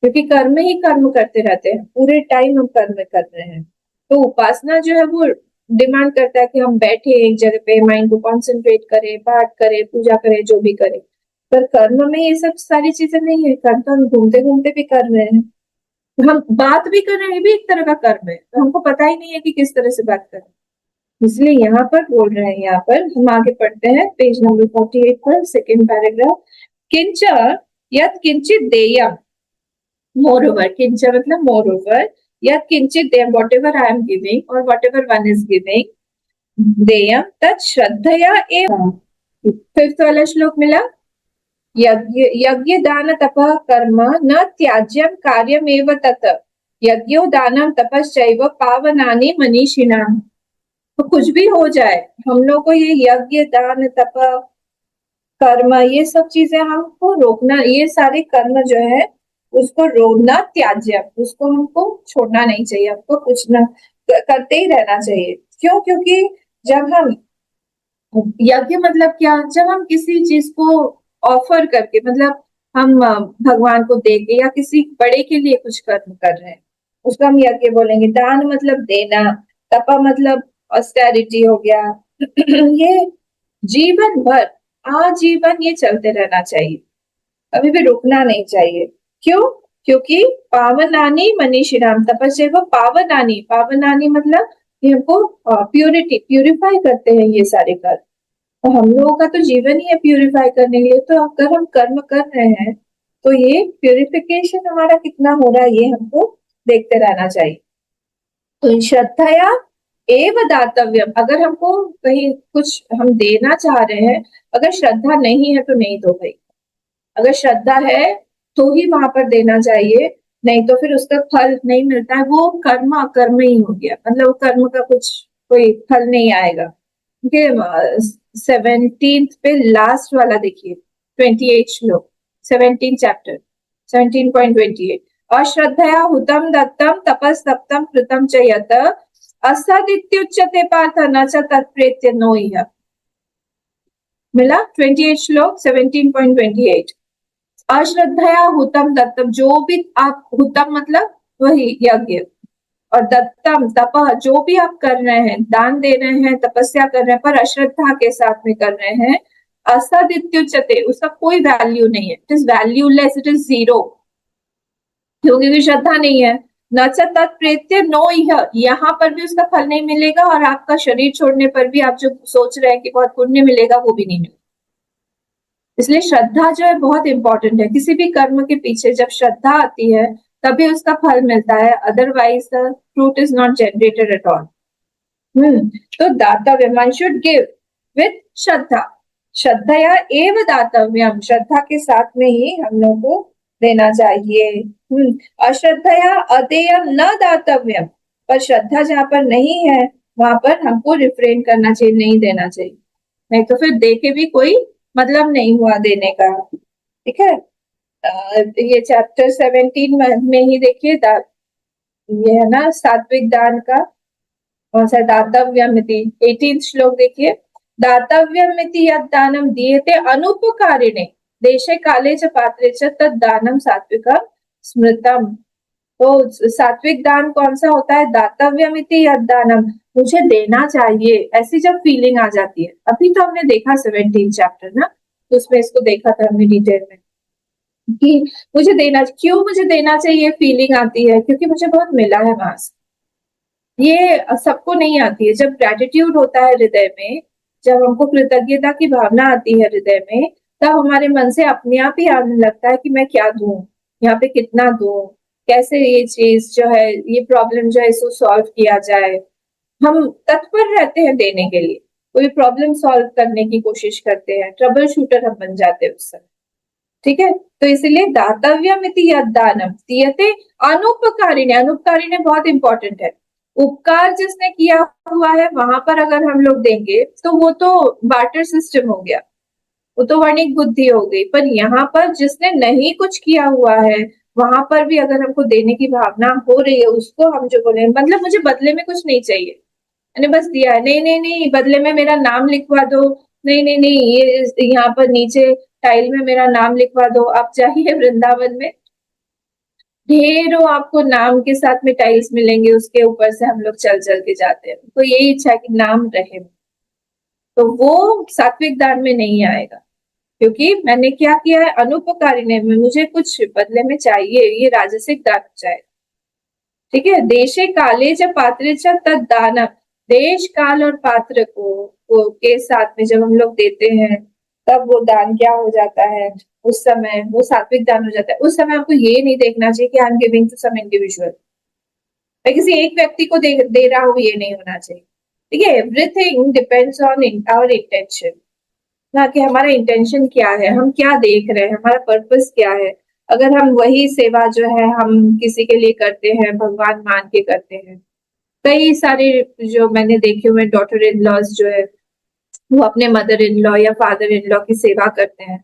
क्योंकि कर्म ही कर्म करते रहते हैं, पूरे टाइम हम कर्म कर रहे हैं। तो उपासना जो है वो डिमांड करता है कि हम बैठे एक जगह पे, माइंड को कॉन्सेंट्रेट करें, पाठ करें, पूजा करें, जो भी करें। पर कर्म में ये सब सारी चीजें नहीं है। कर्म तो हम घूमते घूमते भी कर रहे हैं, हम बात भी कर रहे हैं, ये भी एक तरह का कर्म है, तो हमको पता ही नहीं है कि किस तरह से बात करें। इसलिए यहाँ पर बोल रहे हैं, यहाँ पर हम आगे पढ़ते हैं पेज नंबर 48 पर, सेकेंड पैराग्राफ। किंच यत् किंचित देयम, मोर ओवर, किंच मतलब मोर ओवर, यत् किंचित देयम, whatever I am giving और whatever one is giving, देयम तत् श्रद्धया एव। फिफ्थ वाला श्लोक मिला, यज्ञ यज्ञ दान तपः कर्म न त्याज्यम कार्यमेव तत्, यज्ञो दानम तपश्चैव पावनानि मनीषिणाम्। तो कुछ भी हो जाए, हम लोग को ये यज्ञ दान तप कर्म ये सब चीजें हमको रोकना, ये सारे कर्म जो है उसको रोकना त्याज्य, उसको हमको छोड़ना नहीं चाहिए, हमको कुछ ना करते ही रहना चाहिए। क्यों? क्योंकि जब हम, यज्ञ मतलब क्या, जब हम किसी चीज को ऑफर करके, मतलब हम भगवान को दे के या किसी बड़े के लिए कुछ कर्म कर रहे हैं, उसको हम यज्ञ बोलेंगे। दान मतलब देना, तपा मतलब ऑस्टेरिटी हो गया। ये जीवन भर, आजीवन ये चलते रहना चाहिए, कभी भी रुकना नहीं चाहिए। क्यों? क्योंकि पावनानी मनीषिणाम, तपस्या वो पावनानी, पावनानी मतलब ये हमको प्यूरिफाई करते हैं ये सारे कर्म। तो हम लोगों का तो जीवन ही है प्यूरिफाई करने के लिए, तो अगर हम कर्म कर रहे हैं तो ये प्यूरिफिकेशन हमारा कितना हो रहा है ये हमको देखते रहना चाहिए। तो श्रद्धया एव दातव्यम, अगर हमको कहीं कुछ हम देना चाह रहे हैं, अगर श्रद्धा नहीं है तो नहीं दो भाई, अगर श्रद्धा है तो ही वहां पर देना चाहिए, नहीं तो फिर उसका फल नहीं मिलता है, वो कर्म अकर्म ही हो गया, मतलब कर्म का कुछ कोई फल नहीं आएगा। 17 पे लास्ट वाला देखिए, 28 श्लोक, 17 चैप्टर 17.28, अश्रद्धया हुतम दत्तम तपस्तप्तम कृतम च यत असदित्युच्यते पार्थ न च तत्प्रेत्य नो इह। मिला 28 श्लोक 17.28। अश्रद्धया हुतम दत्तम, जो भी आप, हुतम मतलब वही यज्ञ, और दत्तम तपह, जो भी आप कर रहे हैं, दान दे रहे हैं, तपस्या कर रहे हैं, पर अश्रद्धा के साथ में कर रहे हैं, असदित्युच्यते, उसका कोई वैल्यू नहीं है, it is valueless, it is zero, क्योंकि श्रद्धा नहीं है। न च तत्प्रेत्य नो इह, यहाँ पर भी उसका फल नहीं मिलेगा, और आपका शरीर छोड़ने पर भी आप जो सोच रहे हैं कि बहुत पुण्य मिलेगा वो भी नहीं मिलेगा। इसलिए श्रद्धा जो है बहुत इंपॉर्टेंट है, किसी भी कर्म के पीछे जब श्रद्धा आती है तभी उसका फल मिलता है, otherwise the fruit is not generated at all. तो दातव्यम, वन शुड गिव विथ श्रद्धा, श्रद्धया एव दातव्यम, श्रद्धा के साथ में ही हम लोग को देना चाहिए। अश्रद्धया अदेयम न दातव्यम, पर श्रद्धा जहाँ पर नहीं है वहां पर हमको रिफ्रेन करना चाहिए, नहीं देना चाहिए, नहीं तो फिर दे के भी कोई मतलब नहीं हुआ देने का। ठीक है, ये चैप्टर 17 में ही देखिए, ये है ना सात्विक दान का, कौन सा, दातव्यमिति, 18 श्लोक देखिए, दातव्यमिति यद दानम दीयते अनुपकारिणे देशे काले च पात्रे च तद दानम सात्विकम स्मृतम। तो सात्विक दान कौन सा होता है? दातव्यमिति यद दानम, मुझे देना चाहिए, ऐसी जब फीलिंग आ जाती है। अभी तो हमने देखा 17 चैप्टर ना, तो उसमें इसको देखा था हमने डिटेल में कि मुझे देना, क्यों मुझे देना चाहिए फीलिंग आती है, क्योंकि मुझे बहुत मिला है वहां से। ये सबको नहीं आती है। जब ग्रेटिट्यूड होता है हृदय में, जब हमको कृतज्ञता की भावना आती है हृदय में, तब हमारे मन से अपने आप ही आने लगता है कि मैं क्या दूं, यहाँ पे कितना दूं, कैसे ये चीज जो है, ये प्रॉब्लम जो है इसको सॉल्व किया जाए। हम तत्पर रहते हैं देने के लिए, कोई प्रॉब्लम सॉल्व करने की कोशिश करते हैं, ट्रबल शूटर हम बन जाते हैं उस समय। ठीक है, तो इसलिए दातव्यमिति यद दानम दीयते अनुपकारिणे, अनुपकारिणे बहुत इंपॉर्टेंट है। उपकार जिसने किया हुआ है वहां पर अगर हम लोग देंगे तो वो तो बार्टर सिस्टम हो गया, वो तो वर्णिक बुद्धि हो गई। पर यहाँ पर जिसने नहीं कुछ किया हुआ है, वहां पर भी अगर हमको देने की भावना हो रही है, उसको हम जो बोले, मतलब मुझे बदले में कुछ नहीं चाहिए, मैंने बस दिया है, नहीं नहीं नहीं बदले में मेरा नाम लिखवा दो, नहीं नहीं नहीं ये यहाँ पर नीचे टाइल में मेरा नाम लिखवा दो, आप चाहिए वृंदावन में ढेरों आपको नाम के साथ में टाइल्स मिलेंगे, उसके ऊपर से हम लोग चल चल के जाते हैं, तो यही इच्छा है कि नाम रहे, तो वो सात्विक दान में नहीं आएगा। क्योंकि मैंने क्या किया है, अनुपकारी ने मुझे कुछ बदले में चाहिए, ये राजसिक दान हो जाएगा। ठीक है, देशे काले च पात्रे च तद दानम, देश काल और पात्र को के साथ में जब हम लोग देते हैं तब वो दान क्या हो जाता है, उस समय वो सात्विक दान हो जाता है। उस समय हमको ये नहीं देखना चाहिए कि I am giving to some individual, मैं किसी एक व्यक्ति को दे रहा हूँ, ये नहीं होना चाहिए। ठीक है, everything depends on our intention, ना कि हमारा इंटेंशन क्या है, हम क्या देख रहे हैं, हमारा पर्पस क्या है। अगर हम वही सेवा जो है हम किसी के लिए करते हैं, भगवान मान के करते हैं। कई सारे जो मैंने देखे हुए डॉटर इन लॉज जो है वो अपने मदर इन लॉ या फादर इन लॉ की सेवा करते हैं,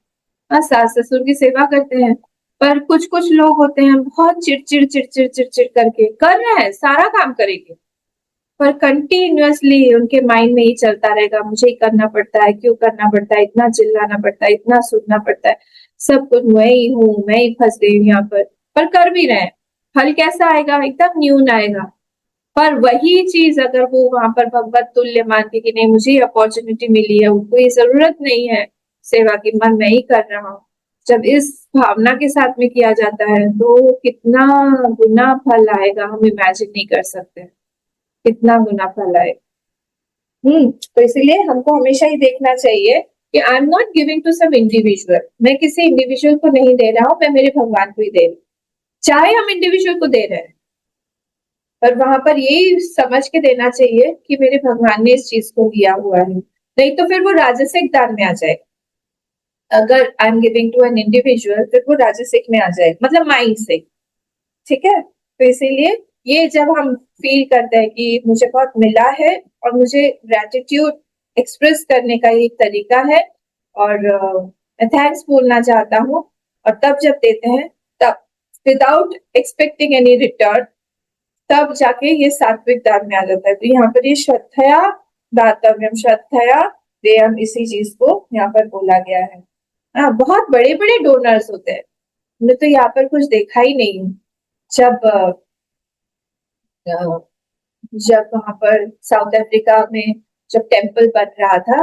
हाँ, सास ससुर की सेवा करते हैं। पर कुछ कुछ लोग होते हैं बहुत चिड़चिड़ चिड़चिड़ चिड़चिड़ करके कर रहे हैं, सारा काम करेंगे पर कंटिन्यूअसली उनके माइंड में ही चलता रहेगा, मुझे ही करना पड़ता है, क्यों करना पड़ता है, इतना चिल्लाना पड़ता है, इतना सुनना पड़ता है, सब कुछ मैं ही हूँ, मैं ही फंस गई हूँ यहाँ पर कर भी रहे हैं। फल कैसा आएगा, एकदम न्यून आएगा। पर वही चीज अगर वो वहां पर भगवत तुल्य मान के कि नहीं मुझे अपॉर्चुनिटी मिली है, उनको ये जरूरत नहीं है सेवा की, मन मैं ही कर रहा हूँ, जब इस भावना के साथ में किया जाता है तो कितना गुना फल आएगा हम इमेजिन नहीं कर सकते, कितना गुना फल आएगा। तो इसीलिए हमको हमेशा ही देखना चाहिए कि I am not giving to some individual, मैं किसी इंडिविजुअल को नहीं दे रहा हूँ, मैं मेरे भगवान को ही दे रही हूँ। चाहे हम इंडिविजुअल को दे रहे हैं पर वहां पर यही समझ के देना चाहिए कि मेरे भगवान ने इस चीज को लिया हुआ है, नहीं तो फिर वो राजसिक दान में आ जाएगा। अगर I am giving to an individual फिर वो राजसिक में आ जाएगा, मतलब माइंड से। ठीक है, तो इसीलिए ये जब हम फील करते हैं कि मुझे बहुत मिला है और मुझे ग्रेटिट्यूड एक्सप्रेस करने का एक तरीका है और मैं थैंक्स बोलना चाहता हूँ, और तब जब देते हैं तब विदाउट एक्सपेक्टिंग एनी रिटर्न, तब जाके ये सात्विक दान में आ जाता है। तो यहाँ पर ये श्रद्धया दातव्यम, श्रद्धया देयम, इसी चीज को यहाँ पर बोला गया है। हाँ, बहुत बड़े बड़े डोनर्स होते हैं, हमने तो यहाँ पर कुछ देखा ही नहीं। जब जब वहां पर साउथ अफ्रीका में जब टेम्पल बन रहा था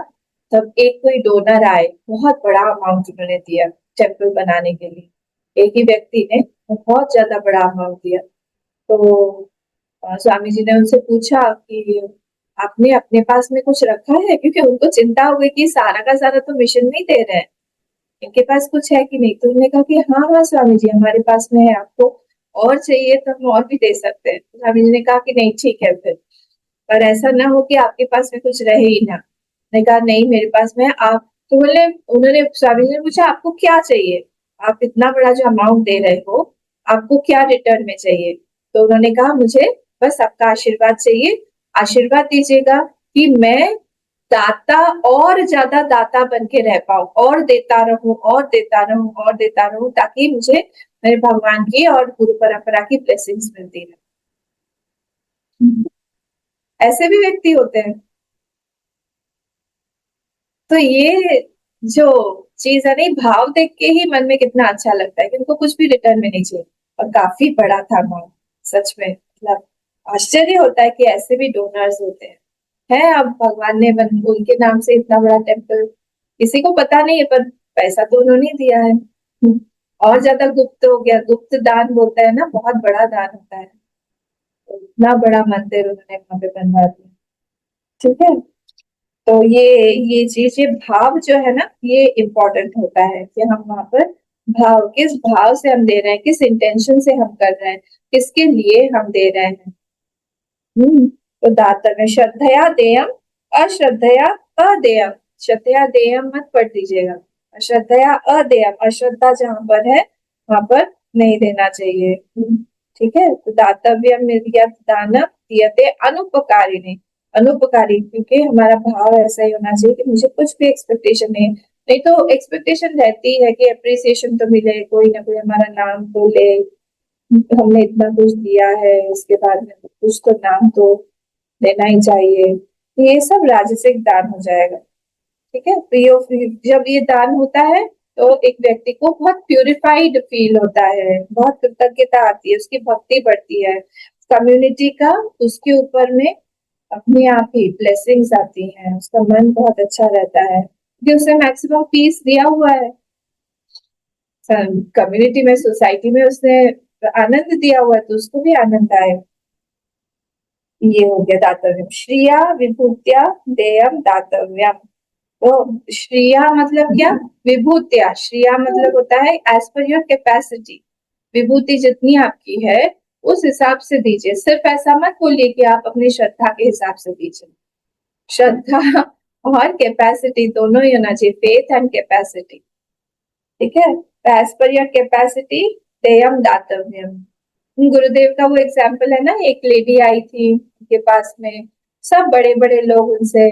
तब एक कोई डोनर आए, बहुत बड़ा अमाउंट उन्होंने दिया टेम्पल बनाने के लिए, एक ही व्यक्ति ने बहुत ज्यादा बड़ा अमाउंट दिया। तो स्वामी जी ने उनसे पूछा कि आपने अपने पास में कुछ रखा है, क्योंकि उनको चिंता हो गई कि सारा का सारा तो मिशन नहीं दे रहे हैं, इनके पास कुछ है कि नहीं। तो उन्होंने कहा कि हाँ हाँ स्वामी जी हमारे पास में है, आपको और चाहिए तो हम और भी दे सकते हैं। स्वामी जी ने कहा कि नहीं ठीक है फिर, पर ऐसा ना हो कि आपके पास में कुछ रहे ही ना। मैंने कहा नहीं मेरे पास में आप, तो बोले, उन्होंने स्वामी जी ने पूछा आपको क्या चाहिए, आप इतना बड़ा जो अमाउंट दे रहे हो आपको क्या रिटर्न में चाहिए। तो उन्होंने कहा मुझे बस आपका आशीर्वाद चाहिए, आशीर्वाद दीजिएगा कि मैं दाता और ज्यादा दाता बन के रह पाऊं, और देता रहूं और देता रहूं और देता रहूं, ताकि मुझे मेरे भगवान की और गुरु परंपरा की ब्लेसिंग्स मिलती रहे। ऐसे भी व्यक्ति होते हैं। तो ये जो चीज है नहीं, भाव देख के ही मन में कितना अच्छा लगता है कि उनको कुछ भी रिटर्न में नहीं चाहिए, और काफी बड़ा था अमाउंट, सच में मतलब आश्चर्य होता है कि ऐसे भी डोनर्स होते हैं। है अब भगवान ने उनके नाम से इतना बड़ा टेम्पल, किसी को पता नहीं है पर पैसा तो उन्होंने दिया है। और ज्यादा गुप्त हो गया, गुप्त दान बोलता है ना, बहुत बड़ा दान होता है। तो इतना बड़ा मंदिर उन्होंने वहां पे बनवा दिया। ठीक है, तो ये चीज, ये भाव जो है ना ये इम्पोर्टेंट होता है कि हम वहां पर भाव, किस भाव से हम दे रहे हैं, किस इंटेंशन से हम कर रहे हैं, किसके लिए हम दे रहे हैं। तो दातव्य श्रद्धया देयम, अश्रद्धया अदेयम, श्रद्धया देयम मत पढ़ दीजिएगा, अश्रद्धया अदेयम, अश्रद्धा जहां पर है वहां पर नहीं देना चाहिए। ठीक है, तो दातव्यम यत् दानम दीयते अनुपकारिणे, अनुपकारी, क्योंकि हमारा भाव ऐसा ही होना चाहिए कि मुझे कुछ भी एक्सपेक्टेशन नहीं है। नहीं तो एक्सपेक्टेशन रहती है कि अप्रिसिएशन तो मिले, कोई ना कोई हमारा नाम तो ले, हमने इतना कुछ दिया है उसके बाद में कुछ तो नाम तो लेना ही चाहिए। तो ये सब राजसिक दान हो जाएगा। ठीक है, तो ये जब ये दान होता है तो एक व्यक्ति को बहुत प्यूरिफाइड फील होता है, बहुत कृतज्ञता आती है, उसकी भक्ति बढ़ती है, कम्युनिटी का उसके ऊपर में अपने आप ही ब्लेसिंग्स आती हैं, उसका मन बहुत अच्छा रहता है। कि उसने मैक्सिमम पीस दिया हुआ है कम्युनिटी में, सोसाइटी में, उसने आनंद दिया हुआ है, तो उसको भी आनंद आए। ये हो गया दातव्यम। श्रिया विभूत्या देयम दातव्यम। तो श्रिया मतलब क्या? विभूत्या, श्रिया मतलब होता है एज पर योर कैपेसिटी, विभूति जितनी आपकी है उस हिसाब से दीजिए। सिर्फ ऐसा मत बोलिए कि आप अपनी श्रद्धा के हिसाब से दीजिए। श्रद्धा और कैपेसिटी दोनों ही होना चाहिए, फेथ एंड कैपेसिटी। ठीक है, एज पर योर कैपेसिटी देयम दातव्यम। गुरुदेव का वो एग्जाम्पल है ना, एक लेडी आई थी उनके पास में, सब बड़े बड़े लोग उनसे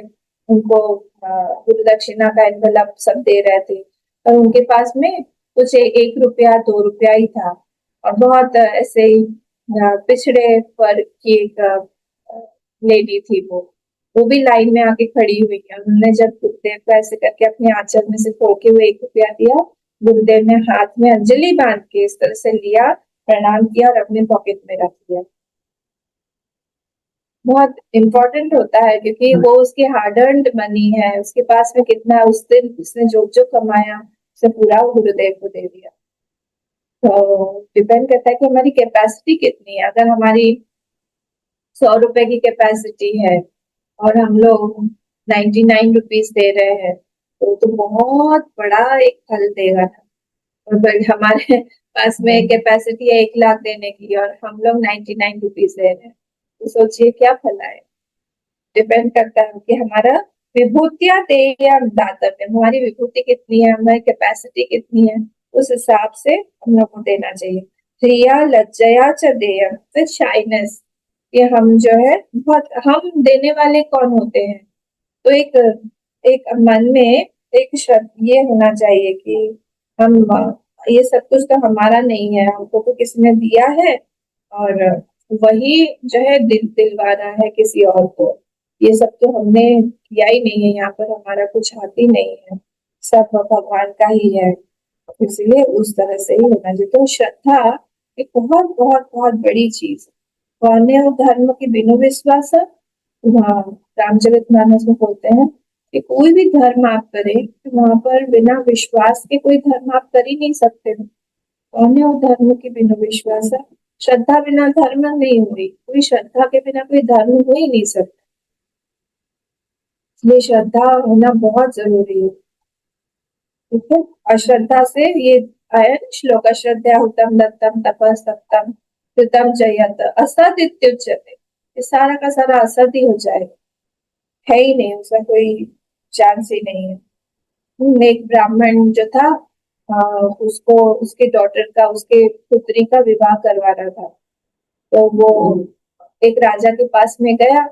उनको गुरु दक्षिणा का एनवलप सब दे रहे थे, और उनके पास में कुछ 1 रुपया 2 रुपया ही था। और बहुत ऐसे ही पिछड़े वर्ग की एक लेडी थी, वो भी लाइन में आके खड़ी हुई है। उन्होंने जब गुरुदेव को ऐसे करके अपने आंचल में से खोल के वो 1 रुपया दिया, गुरुदेव ने हाथ में अंजलि बांध के इस तरह से लिया, प्रणाम किया और अपने पॉकेट में रख दिया। बहुत इम्पोर्टेंट होता है, क्योंकि वो उसकी हार्ड अर्नड मनी है, उसके पास में कितना उस दिन उसने जो जो कमाया उसे पूरा वो गुरुदेव को दे दिया। तो डिपेंड करता है कि हमारी कैपेसिटी कितनी है। अगर हमारी 100 रुपए की कैपेसिटी है और हम लोग 99 रुपीज दे रहे हैं, तो बहुत बड़ा एक फल देगा ना। और हमारे पास में कैपेसिटी है 1 लाख देने की और हम लोग 99 रुपीज दे रहे हैं, तो सोचिए क्या फल आए। डिपेंड करता है कि हमारा विभूतिया देय दातव्य, हमारी विभूति कितनी है, हमारी कैपेसिटी कितनी है, उस हिसाब से हम लोग को देना चाहिए। क्रिया लज्जया च देयम, फिर शाइनेस, ये हम जो है बहुत, हम देने वाले कौन होते हैं? तो एक एक मन में एक शब्द ये होना चाहिए कि हम ये सब कुछ तो हमारा नहीं है, हमको तो किसी ने दिया है, और वही जो है दिलवाना है किसी और को। ये सब तो हमने किया ही नहीं है, यहाँ पर हमारा कुछ हाथ ही नहीं है, सब भगवान का ही है। इसलिए उस तरह से ही होना चाहिए। तो श्रद्धा एक बहुत बहुत बहुत बड़ी चीज है। अन्य धर्म के बिनु विश्वास, हाँ, रामचरितमानस में बोलते हैं कि कोई भी धर्म आप करें, वहां पर बिना विश्वास के कोई धर्म आप कर ही नहीं सकते हो। अन्य धर्म के बिनु विश्वास है, श्रद्धा बिना धर्म नहीं हुई, कोई श्रद्धा के बिना कोई धर्म हो ही नहीं सकता। इसलिए श्रद्धा होना बहुत जरूरी है। ठीक है, अश्रद्धा से ये आया ना श्लोक, अश्रद्धा हुतम दत्तम तपस्तप्तम कृतम जयत असद इत्युच्यते। ये सारा का सारा असद ही हो जाएगा, है ही नहीं, उसका कोई चांस ही नहीं है। एक ब्राह्मण जो था, उसको उसके डॉटर का, उसके पुत्री का विवाह करवाना था। तो वो एक राजा के पास में गया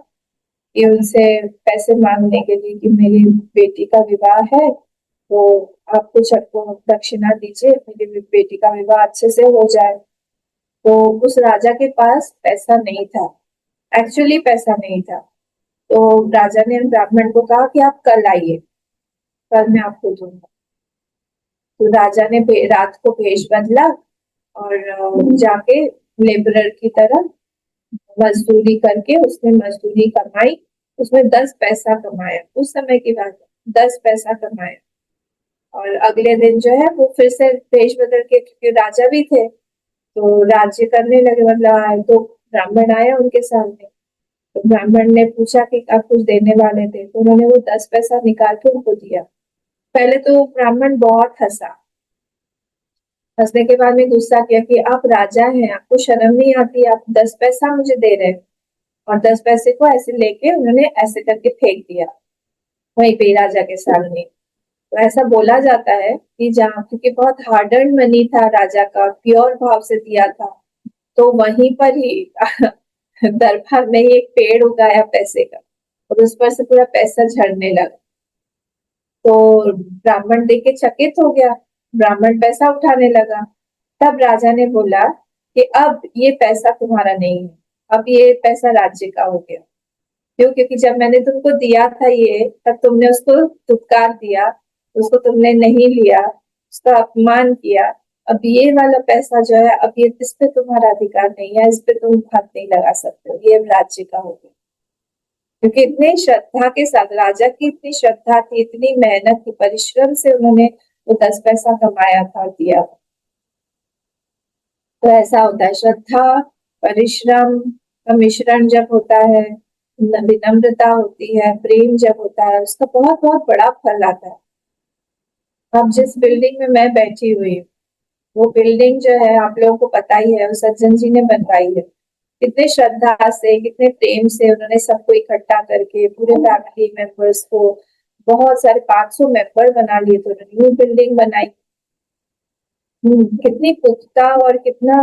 कि उनसे पैसे मांगने के लिए कि मेरी बेटी का विवाह है, तो आप कुछ आपको दक्षिणा दीजिए, मेरी बेटी का विवाह अच्छे से हो जाए। तो उस राजा के पास पैसा नहीं था, एक्चुअली पैसा नहीं था। तो राजा ने ब्राह्मण को कहा कि आप कल आइए, कल मैं आपको दूंगा। तो राजा ने रात को भेष बदला और जाके लेबरर की तरह मजदूरी करके उसने मजदूरी कमाई, उसमें 10 पैसा कमाया, उस समय की बात है, 10 पैसा कमाया। और अगले दिन जो है वो फिर से भेष बदल के, क्योंकि राजा भी थे तो राज्य करने लगे, मतलब तो ब्राह्मण आया उनके सामने। तो ब्राह्मण ने पूछा कि आप कुछ देने वाले थे, तो उन्होंने वो 10 पैसा निकाल के उनको दिया। पहले तो ब्राह्मण बहुत हंसा, हंसने के बाद में गुस्सा किया कि आप राजा हैं, आपको शर्म नहीं आती, आप 10 पैसा मुझे दे रहे हैं। और 10 पैसे को ऐसे लेके उन्होंने ऐसे करके फेंक दिया वहीं पे राजा के सामने। तो ऐसा बोला जाता है कि जहाँ, क्योंकि बहुत हार्ड अर्न मनी था राजा का, प्योर भाव से दिया था, तो वहीं पर ही दरबार में ही एक पेड़ उगाया पैसे का, और उस पर से पूरा पैसा झड़ने लगा। तो ब्राह्मण देख के चकित हो गया, ब्राह्मण पैसा उठाने लगा। तब राजा ने बोला कि अब ये पैसा तुम्हारा नहीं है, अब ये पैसा राज्य का हो गया। क्यों? क्योंकि जब मैंने तुमको दिया था ये, तब तुमने उसको धुतकार दिया, उसको तुमने नहीं लिया, उसका अपमान किया। अब ये वाला पैसा जो है, अब ये इस पे तुम्हारा अधिकार नहीं है, इस पे तुम हाथ नहीं लगा सकते हो, ये अब राज्य का हो गया। क्योंकि इतने श्रद्धा के साथ राजा की इतनी श्रद्धा थी, इतनी मेहनत थी, परिश्रम से उन्होंने वो 10 पैसा कमाया था, दिया। तो ऐसा होता है, श्रद्धा परिश्रम का मिश्रण जब होता है, विनम्रता होती है, प्रेम जब होता है, उसका बहुत बहुत बड़ा फल आता है। अब जिस बिल्डिंग में मैं बैठी हुई हूँ, वो बिल्डिंग जो है आप लोगों को पता ही है, वो सज्जन जी ने बनवाई है। कितने श्रद्धा से, कितने प्रेम से उन्होंने सबको इकट्ठा करके, पूरे फैमिली मेंबर्स को, बहुत सारे 500 मेंबर बना लिए थे उन्होंने, न्यू बिल्डिंग बनाई। कितनी पुख्ता और कितना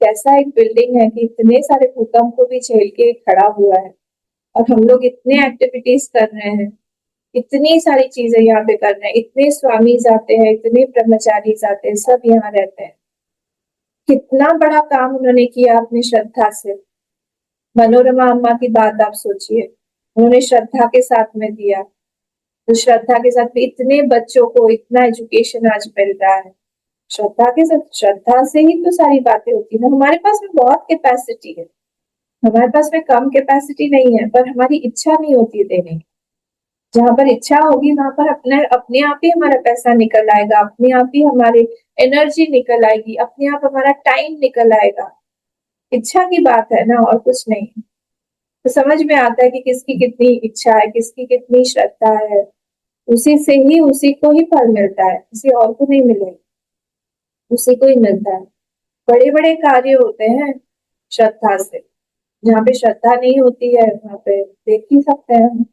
कैसा एक बिल्डिंग है कि इतने सारे भूकंप को भी झेल के खड़ा हुआ है। और हम लोग इतने एक्टिविटीज कर रहे हैं, इतनी सारी चीजें यहाँ पे कर रहे हैं, इतने स्वामी आते हैं, इतने ब्रह्मचारी आते हैं, सब यहाँ रहते हैं। कितना बड़ा काम उन्होंने किया अपनी श्रद्धा से। मनोरमा अम्मा की बात आप सोचिए, उन्होंने श्रद्धा के साथ में दिया, तो श्रद्धा के साथ में इतने बच्चों को इतना एजुकेशन आज मिल रहा है। श्रद्धा के साथ, श्रद्धा से ही तो सारी बातें होती है ना। हमारे पास में बहुत कैपेसिटी है, हमारे पास में कम कैपेसिटी नहीं है, पर हमारी इच्छा नहीं होती है देने की। जहां पर इच्छा होगी वहां पर अपने अपने आप ही हमारा पैसा निकल आएगा, अपने आप ही हमारी एनर्जी निकल आएगी, अपने आप हमारा टाइम निकल आएगा। इच्छा की बात है ना, और कुछ नहीं। तो समझ में आता है कि किसकी कितनी इच्छा है, किसकी कितनी श्रद्धा है, उसी से ही उसी को ही फल मिलता है, किसी और को नहीं मिलेगा, उसी को ही मिलता है। बड़े बड़े कार्य होते हैं श्रद्धा से, जहाँ पे श्रद्धा नहीं होती है वहां पे देख ही सकते हैं।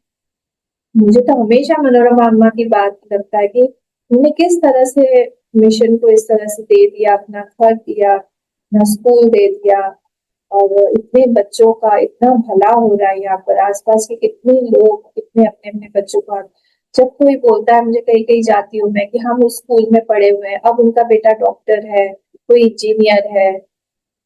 मुझे तो हमेशा मनोरमा अम्मा की बात लगता है कि उन्होंने किस तरह से मिशन को इस तरह से दे दिया, अपना घर दिया, अपना स्कूल दे दिया, और इतने बच्चों का इतना भला हो रहा है। यहाँ पर आसपास के कितने लोग कितने अपने अपने बच्चों का, जब कोई बोलता है, मुझे कहीं कहीं जाती हूँ मैं, कि हम उस स्कूल में पढ़े हुए हैं, अब उनका बेटा डॉक्टर है, कोई इंजीनियर है,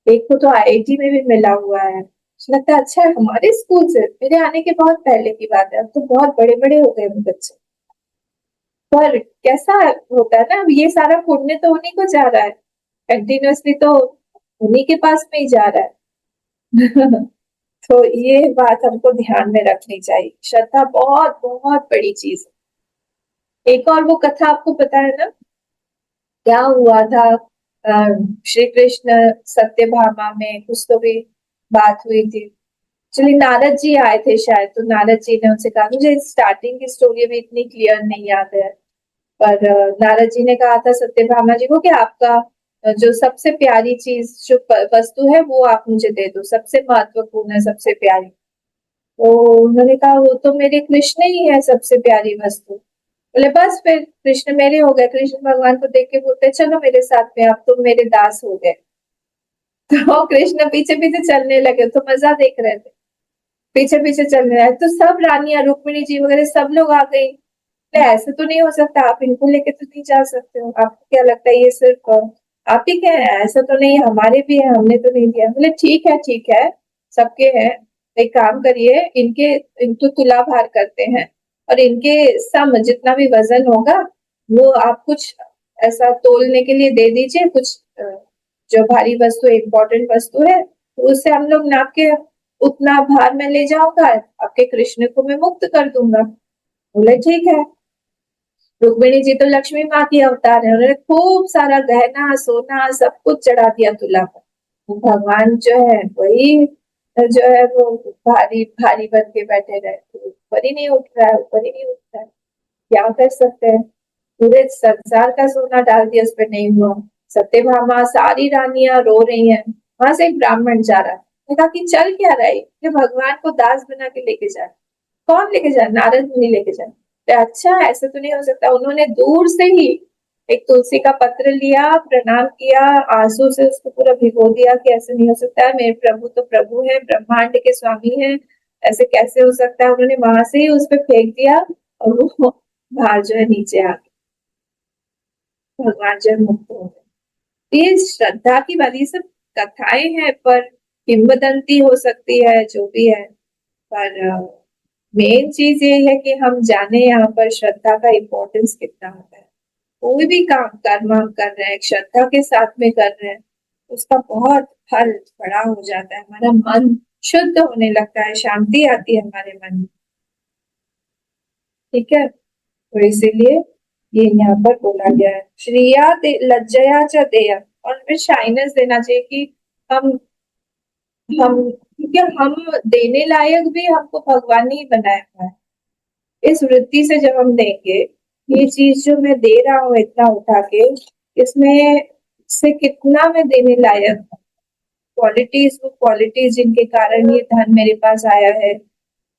एक को तो आईआईटी में भी मिला हुआ है। मुझे लगता है अच्छा है, हमारे स्कूल से मेरे आने के बहुत पहले की बात है, अब तो बहुत बड़े बड़े हो गए हैं बच्चे। पर कैसा होता है ना, अब ये सारा पुण्य तो उन्हीं को जा रहा है, कंटिन्यूअसली तो उन्हीं के पास में ही जा रहा है। तो ये बात हमको ध्यान में रखनी चाहिए। श्रद्धा बहुत बहुत बड़ी चीज है। एक और वो कथा आपको पता है ना, क्या हुआ था, श्री कृष्ण सत्यभामा में कुछ तो भी बात हुई थी। चलिए, नारद जी आए थे शायद, तो नारद जी ने उनसे कहा, मुझे स्टार्टिंग की स्टोरी भी इतनी क्लियर नहीं याद है, पर नारद जी ने कहा था सत्यभामा जी को कि आपका जो सबसे प्यारी चीज जो वस्तु है वो आप मुझे दे दो, सबसे महत्वपूर्ण है, सबसे प्यारी। तो उन्होंने कहा वो तो मेरे कृष्ण ही है सबसे प्यारी वस्तु। बोले बस फिर कृष्ण मेरे हो गए। कृष्ण भगवान को देख के बोलते चलो मेरे साथ में, अब तुम मेरे दास हो गए। तो कृष्ण पीछे पीछे चलने लगे, तो मजा देख रहे थे, पीछे पीछे चलने लगे। तो सब रानियां, रुक्मिणी जी वगैरह सब लोग आ गई। ऐसे तो नहीं हो सकता, आप इनको लेके तो नहीं जा सकते हो, आपको क्या लगता है ये सिर्फ आप ही क्या है, ऐसा तो नहीं, हमारे भी है, हमने तो नहीं दिया। बोले ठीक है ठीक है, सबके हैं, एक काम करिए, इनके इनको तुला भार करते हैं, और इनके सम जितना भी वजन होगा वो आप कुछ ऐसा तोलने के लिए दे दीजिए, कुछ जो भारी वस्तु इम्पोर्टेंट वस्तु है, तो उससे हम लोग नाप के उतना भार में ले जाऊंगा, आपके कृष्ण को मैं मुक्त कर दूंगा। बोले ठीक है। रुक्मिणी जी तो लक्ष्मी माँ की अवतार है, उन्होंने खूब सारा गहना सोना सब कुछ चढ़ा दिया तुला पर। वो भगवान जो है वही जो है वो भारी भारी बन के बैठे रहे, तो ऊपर ही नहीं उठ रहा है, ऊपर ही नहीं उठ रहा है। क्या कर सकते हैं, पूरे संसार का सोना डाल दिया, उस पर नहीं हुआ। सत्यभामा सारी रानियां रो रही हैं, वहां से एक ब्राह्मण जा रहा है। मैंने कहा कि चल क्या रहा है ये, भगवान को दास बना के लेके जा। कौन लेके जाए, नारद मुनि लेके जाए। तो अच्छा ऐसा तो नहीं हो सकता। उन्होंने दूर से ही एक तुलसी का पत्र लिया, प्रणाम किया, आंसू से उसको पूरा भिगो दिया कि ऐसे नहीं हो सकता है, मेरे प्रभु तो प्रभु है, ब्रह्मांड के स्वामी है, ऐसे कैसे हो सकता है। उन्होंने वहां से ही उस पर फेंक दिया, और वो भार जो है नीचे आ गया, भगवान जो है मुक्त हो गए। ये श्रद्धा की वाली सब कथाएं हैं, पर किंवदंती हो सकती है, जो भी है, पर मेन चीज ये है कि हम जाने यहाँ पर श्रद्धा का इम्पोर्टेंस कितना होता है। कोई भी काम कर्म हम कर रहे हैं, श्रद्धा के साथ में कर रहे हैं, उसका बहुत फल बड़ा हो जाता है। हमारा मन शुद्ध होने लगता है, शांति आती है हमारे मन में। ठीक है, तो इसीलिए ये यहाँ पर बोला गया है, श्रिया लज्जया च देय, और फिर शाइनेस देना चाहिए कि हम क्योंकि हम देने लायक भी हमको भगवान ने ही बनाया हुआ है। इस वृत्ति से जब हम देंगे, ये चीज जो मैं दे रहा हूँ इतना उठा के, इसमें से कितना मैं देने लायक हूँ, क्वालिटीज, वो क्वालिटीज जिनके कारण ये धन मेरे पास आया है,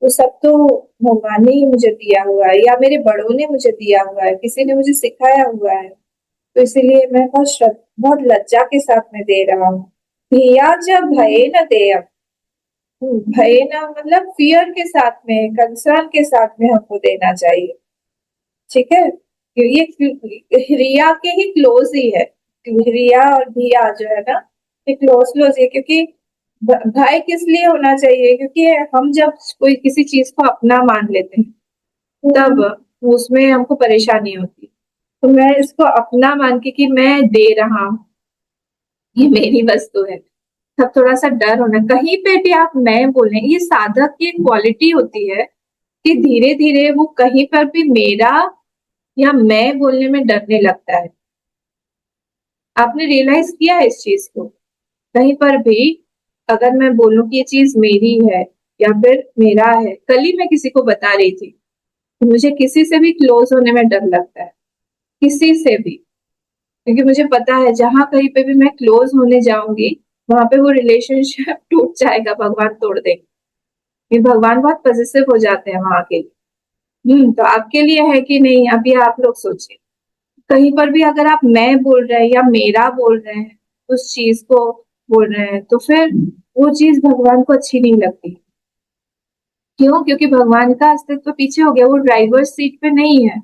वो सब तो भगवान ने ही मुझे दिया हुआ है, या मेरे बड़ों ने मुझे दिया हुआ है, किसी ने मुझे सिखाया हुआ है। तो इसीलिए मैं बहुत लज्जा के साथ में दे रहा हूँ। धिया जब भय न दे, भय ना मतलब फियर के साथ में, कंसर्न के साथ में हमको देना चाहिए। ठीक है, ये रिया के ही क्लोज ही है, रिया और धिया जो है ना, ये क्लोज क्लोज है। क्योंकि भय किस लिए होना चाहिए, क्योंकि हम जब कोई किसी चीज को अपना मान लेते हैं तब उसमें हमको परेशानी होती है। तो मैं इसको अपना मान के कि मैं दे रहा हूँ, ये मेरी वस्तु है, तब थोड़ा सा डर होना। कहीं पे भी आप मैं बोले, ये साधक की क्वालिटी होती है कि धीरे धीरे वो कहीं पर भी मेरा या मैं बोलने में डरने लगता है। आपने रियलाइज किया है इस चीज को? कहीं पर भी अगर मैं बोलूं कि ये चीज मेरी है या फिर मेरा है, कल ही मैं किसी को बता रही थी, मुझे किसी से भी क्लोज होने में डर लगता है, किसी से भी। क्योंकि मुझे पता है जहां कहीं पे भी मैं क्लोज होने जाऊंगी, वहां पे वो रिलेशनशिप टूट जाएगा, भगवान तोड़ देंगे। ये भगवान बहुत पॉजिटिव हो जाते हैं वहां के लिए। तो आपके लिए है कि नहीं, अभी आप लोग सोचिए। कहीं पर भी अगर आप मैं बोल रहे हैं या मेरा बोल रहे हैं, उस चीज को बोल रहे हैं, तो फिर वो चीज भगवान को अच्छी नहीं लगती। क्यों? क्योंकि भगवान का अस्तित्व पीछे हो गया, वो ड्राइवर सीट पे नहीं है।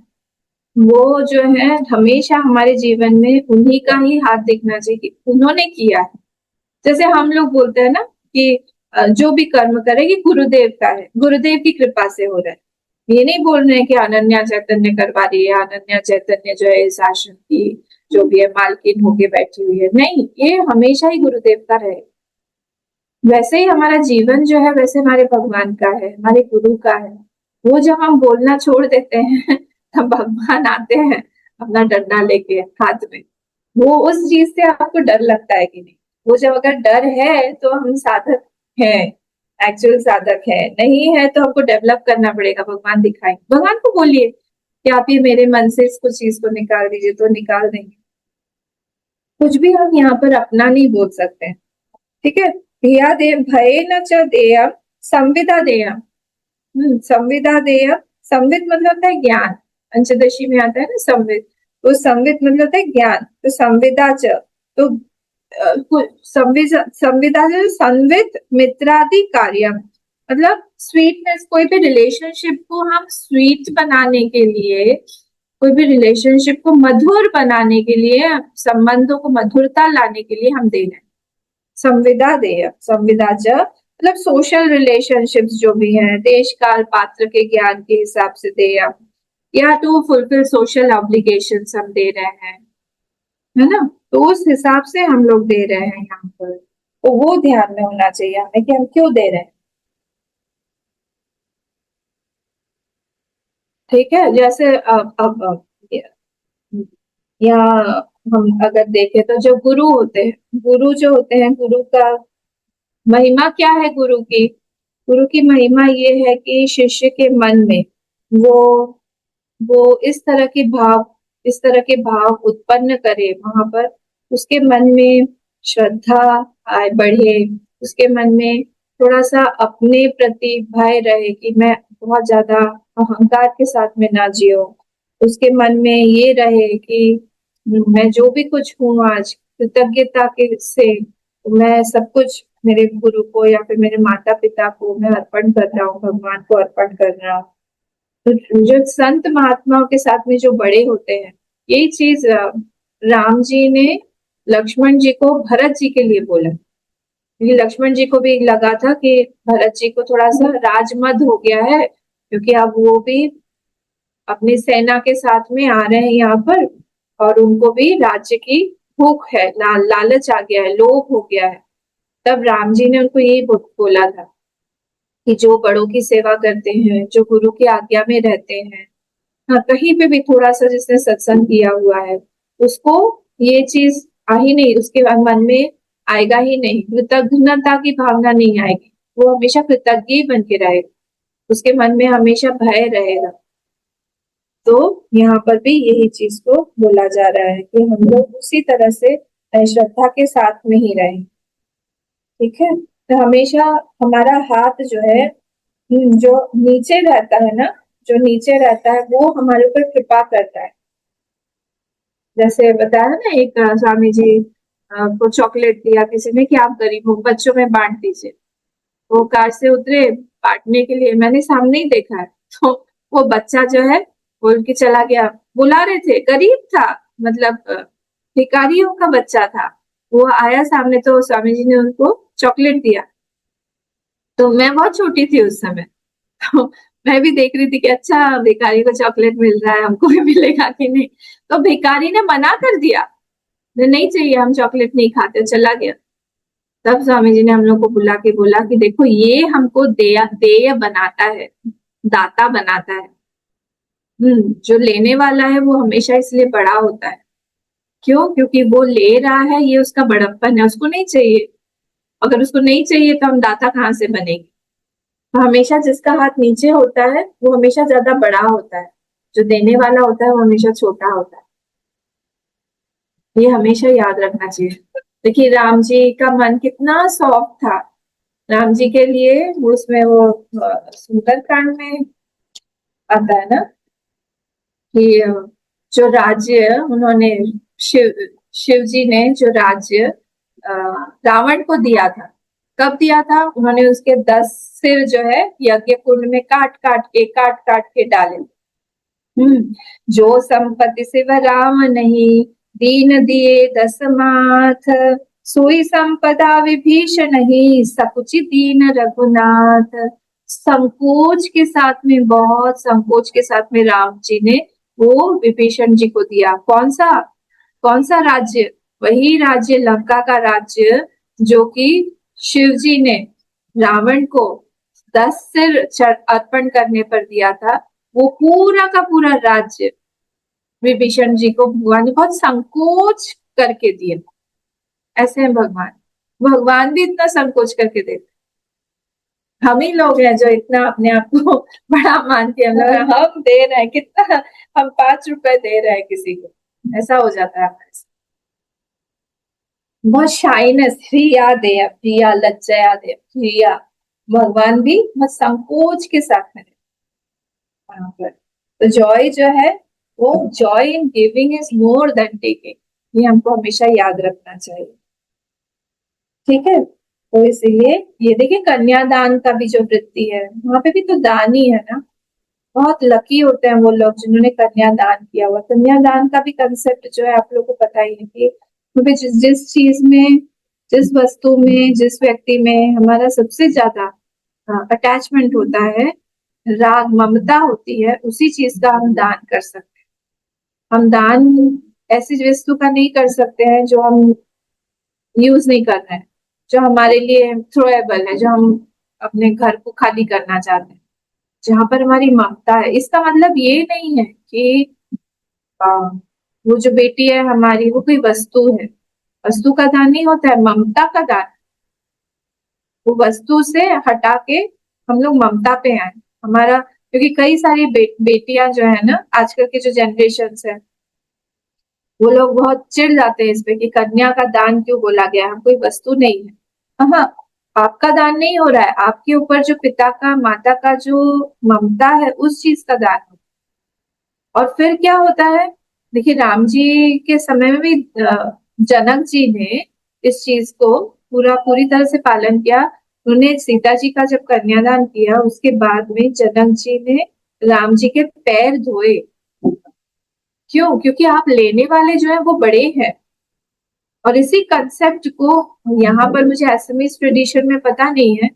वो जो है हमेशा हमारे जीवन में उन्हीं का ही हाथ दिखना चाहिए कि उन्होंने किया है। जैसे हम लोग बोलते हैं ना कि जो भी कर्म करेगी गुरुदेव का है, गुरुदेव की कृपा से हो रहा है। ये नहीं बोल रहे हैं कि अनन्या चैतन्य करवा रही है, अनन्या चैतन्य जो है इस आश्रम की जो भी है मालकिन होके बैठी हुई है, नहीं, ये हमेशा ही गुरुदेव का रहे। वैसे ही हमारा जीवन जो है वैसे हमारे भगवान का है, हमारे गुरु का है। वो जब हम बोलना छोड़ देते हैं तब भगवान आते हैं अपना डंडा लेके हाथ में। वो उस चीज से आपको डर लगता है कि नहीं? वो जब अगर डर है तो हम साधक हैं, एक्चुअल साधक है। नहीं है तो हमको डेवलप करना पड़ेगा, भगवान दिखाएंगे। भगवान को बोलिए कि आप ये मेरे मन से इसको चीज को निकाल दीजिए, तो निकाल देंगे। कुछ भी हम यहाँ पर अपना नहीं बोल सकते हैं। ठीक है, धिया दे भय न च देयम संविदा देयम। संविदा देयम, संविद मतलब होता है ज्ञान, पंचदशी में आता है ना संविद, तो संविद मतलब होता है ज्ञान। तो संविदा च, तो संविदा जो संविद मित्रादि कार्यम, मतलब स्वीटनेस, कोई भी रिलेशनशिप को हम स्वीट बनाने के लिए, कोई भी रिलेशनशिप को मधुर बनाने के लिए, संबंधों को मधुरता लाने के लिए हम दे रहे हैं। संविदा देय, संविदा च मतलब सोशल रिलेशनशिप्स जो भी हैं, देश काल पात्र के ज्ञान के हिसाब से देय, या टू फुलफिल सोशल ऑब्लिगेशंस हम दे रहे हैं, है ना? तो उस हिसाब से हम लोग दे रहे हैं यहाँ पर। तो वो ध्यान में होना चाहिए हमें कि हम क्यों दे रहे हैं। ठीक है, जैसे अब यहाँ हम अगर देखें तो जो गुरु होते हैं, गुरु जो होते हैं, गुरु का महिमा क्या है? गुरु की, गुरु की महिमा ये है कि शिष्य के मन में वो इस तरह के भाव, इस तरह के भाव उत्पन्न करे, वहां पर उसके मन में श्रद्धा आए, बढ़े, उसके मन में थोड़ा सा अपने प्रति भय रहे कि मैं बहुत ज्यादा अहंकार के साथ में ना जियो। उसके मन में ये रहे कि मैं जो भी कुछ हूँ आज कृतज्ञता के से, मैं सब कुछ मेरे गुरु को या फिर मेरे माता पिता को मैं अर्पण कर रहा हूँ, भगवान को अर्पण कर रहा हूँ। तो जो संत महात्माओं के साथ में जो बड़े होते हैं, यही चीज राम जी ने लक्ष्मण जी को भरत जी के लिए बोला। क्योंकि लक्ष्मण जी को भी लगा था कि भरत जी को थोड़ा सा राजमद हो गया है, क्योंकि अब वो भी अपनी सेना के साथ में आ रहे हैं यहाँ पर, और उनको भी राज्य की भूख है, लालच आ गया है, लोभ हो गया है। तब राम जी ने उनको यही बोला था कि जो बड़ों की सेवा करते हैं, जो गुरु की आज्ञा में रहते हैं, हाँ कहीं पे भी थोड़ा सा जिसने सत्संग किया हुआ है उसको ये चीज आ ही नहीं, उसके मन में आएगा ही नहीं, कृतज्ञता की भावना नहीं आएगी, वो हमेशा कृतज्ञ ही बन के रहेगा, उसके मन में हमेशा भय रहेगा। तो यहाँ पर भी यही चीज को बोला जा रहा है कि हम लोग उसी तरह से श्रद्धा के साथ में ही रहें। ठीक है, तो हमेशा हमारा हाथ जो है जो नीचे रहता है ना, जो नीचे रहता है वो हमारे ऊपर कृपा करता है। जैसे बताया ना एक स्वामी जी को चॉकलेट दिया किसी ने कि आप गरीब हो, बच्चों में बांट दीजिए। वो कार से उतरे बांटने के लिए, मैंने सामने ही देखा है, तो वो बच्चा जो है बोल के चला गया, बुला रहे थे, गरीब था, मतलब भिखारियों का बच्चा था, वो आया सामने तो स्वामी जी ने उनको चॉकलेट दिया। तो मैं बहुत छोटी थी उस समय, तो मैं भी देख रही थी कि अच्छा भिखारी को चॉकलेट मिल रहा है, हमको भी मिलेगा कि नहीं। तो भिखारी ने मना कर दिया, नहीं चाहिए, हम चॉकलेट नहीं खाते, चला गया। तब स्वामी जी ने हम लोग को बुला के बोला कि देखो ये हमको देय बनाता है, दाता बनाता है। जो लेने वाला है वो हमेशा इसलिए बड़ा होता है। क्यों? क्योंकि वो ले रहा है, ये उसका बड़प्पन है, उसको नहीं चाहिए। अगर उसको नहीं चाहिए तो हम दाता कहाँ से बनेंगे? तो हमेशा जिसका हाथ नीचे होता है वो हमेशा ज्यादा बड़ा होता है, जो देने वाला होता है वो हमेशा छोटा होता है। ये हमेशा याद रखना चाहिए। देखिए राम जी का मन कितना सॉफ्ट था, राम जी के लिए उसमें वो सुंदरकांड में आता है ना कि जो राज्य उन्होंने शिव जी ने जो राज्य रावण को दिया था, कब दिया था? उन्होंने उसके 10 सिर जो है यज्ञ कुंड में काट काट के डाले। जो संपत्ति शिव राम नहीं, दीन दिए 10 माथ, सोई संपदा विभीषण नहीं, सकुचि दीन रघुनाथ। संकोच के साथ में, बहुत संकोच के साथ में राम जी ने वो विभीषण जी को दिया। कौन सा राज्य? वही राज्य, लंका का राज्य, जो कि शिव जी ने रावण को 10 सिर अर्पण करने पर दिया था, वो पूरा का पूरा राज्य विभीषण जी को भगवान ने बहुत संकोच करके दिए। ऐसे हैं भगवान, भगवान भी इतना संकोच करके देते। हम ही लोग हैं जो इतना अपने आप को बड़ा मानते हैं, हम दे रहे हैं कितना, हम 5 रुपए दे रहे हैं किसी को, ऐसा हो जाता है हमारे साथ। बहुत शाइनेस, प्रिया लज्जया दे प्रिया, भगवान भी बहुत संकोच के साथ में वहां पर। तो जॉय जो है वो joy in giving is more than taking, ये हमको हमेशा याद रखना चाहिए। ठीक है, तो इसीलिए ये देखिए कन्यादान का भी जो वृत्ति है वहां पे भी तो दान ही है ना। बहुत लकी होते हैं वो लोग जिन्होंने कन्यादान किया हुआ। कन्यादान का भी कंसेप्ट जो है आप लोग को पता ही है कि जिस चीज में, जिस वस्तु में, जिस व्यक्ति में हमारा सबसे ज्यादा अटैचमेंट होता है, राग ममता होती है, उसी चीज का हम दान कर सकते हैं। हम दान ऐसी वस्तु का नहीं कर सकते हैं जो हम यूज नहीं कर रहे हैं, जो हमारे लिए थ्रोएबल है, जो हम अपने घर को खाली करना चाहते हैं, जहां पर हमारी ममता है। इसका मतलब ये नहीं है कि वो जो बेटी है हमारी वो कोई वस्तु है, वस्तु का दान नहीं होता है, ममता का दान। वो वस्तु से हटा के हम लोग ममता पे आए हमारा, क्योंकि कई सारी बेटियां जो है ना, आजकल के जो जनरेशन है वो लोग बहुत चिढ़ जाते हैं इस पे कि कन्या का दान क्यों बोला गया, हम कोई वस्तु नहीं है। हाँ, आपका दान नहीं हो रहा है, आपके ऊपर जो पिता का, माता का जो ममता है उस चीज का दान हो। और फिर क्या होता है, देखिए राम जी के समय में भी जनक जी ने इस चीज को पूरी तरह से पालन किया। उन्होंने सीता जी का जब कन्यादान किया उसके बाद में जनक जी ने राम जी के पैर धोए। क्यों? क्योंकि आप लेने वाले जो है वो बड़े हैं। और इसी कंसेप्ट को यहाँ पर मुझे असमीज ट्रेडिशन में पता नहीं है,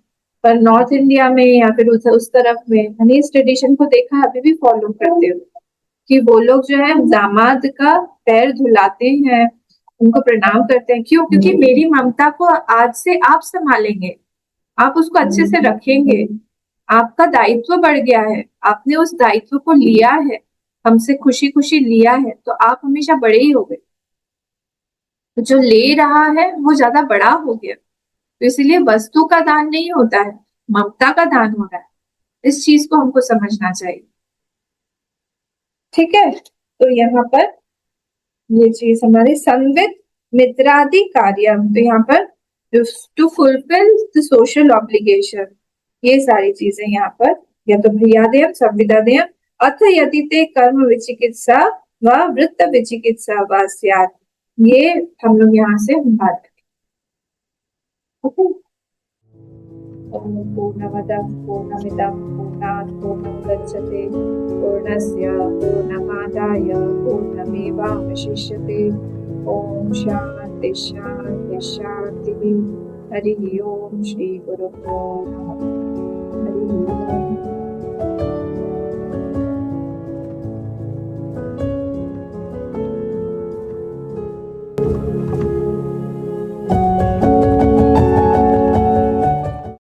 पर नॉर्थ इंडिया में या फिर उस तरफ में मैंने इस ट्रेडिशन को देखा, अभी भी फॉलो करते हो कि वो लोग जो है दामाद का पैर धुलाते हैं, उनको प्रणाम करते हैं। क्यों? क्योंकि मेरी ममता को आज से आप संभालेंगे, आप उसको अच्छे से रखेंगे, आपका दायित्व बढ़ गया है, आपने उस दायित्व को लिया है, हमसे खुशी खुशी लिया है, तो आप हमेशा बड़े ही हो गए। तो जो ले रहा है वो ज्यादा बड़ा हो गया, तो इसलिए वस्तु का दान नहीं होता है, ममता का दान हो रहा है। इस चीज को हमको समझना चाहिए। ठीक है, तो यहाँ पर ये चीज हमारी संवित मित्रादि कार्य, तो यहाँ पर to fulfil the social obligation, ये सारी चीजें यहाँ पर, या तो भैयादेव संविदादेव अथ यदि ते कर्म विचिकित्सा व वृत्त विचिकित्सा व स्यात्, ये हम लोग यहाँ से बात करें। ओके, पूर्णमदः पूर्णमिदं पूर्णात् पूर्णमुदच्यते पूर्णस्य पूर्णमादाय पूर्णमेवावशिष्यते। ओम शांति शांति शांति। हरि ओम। श्री गुरुभ्यो नमः। हरि ओम।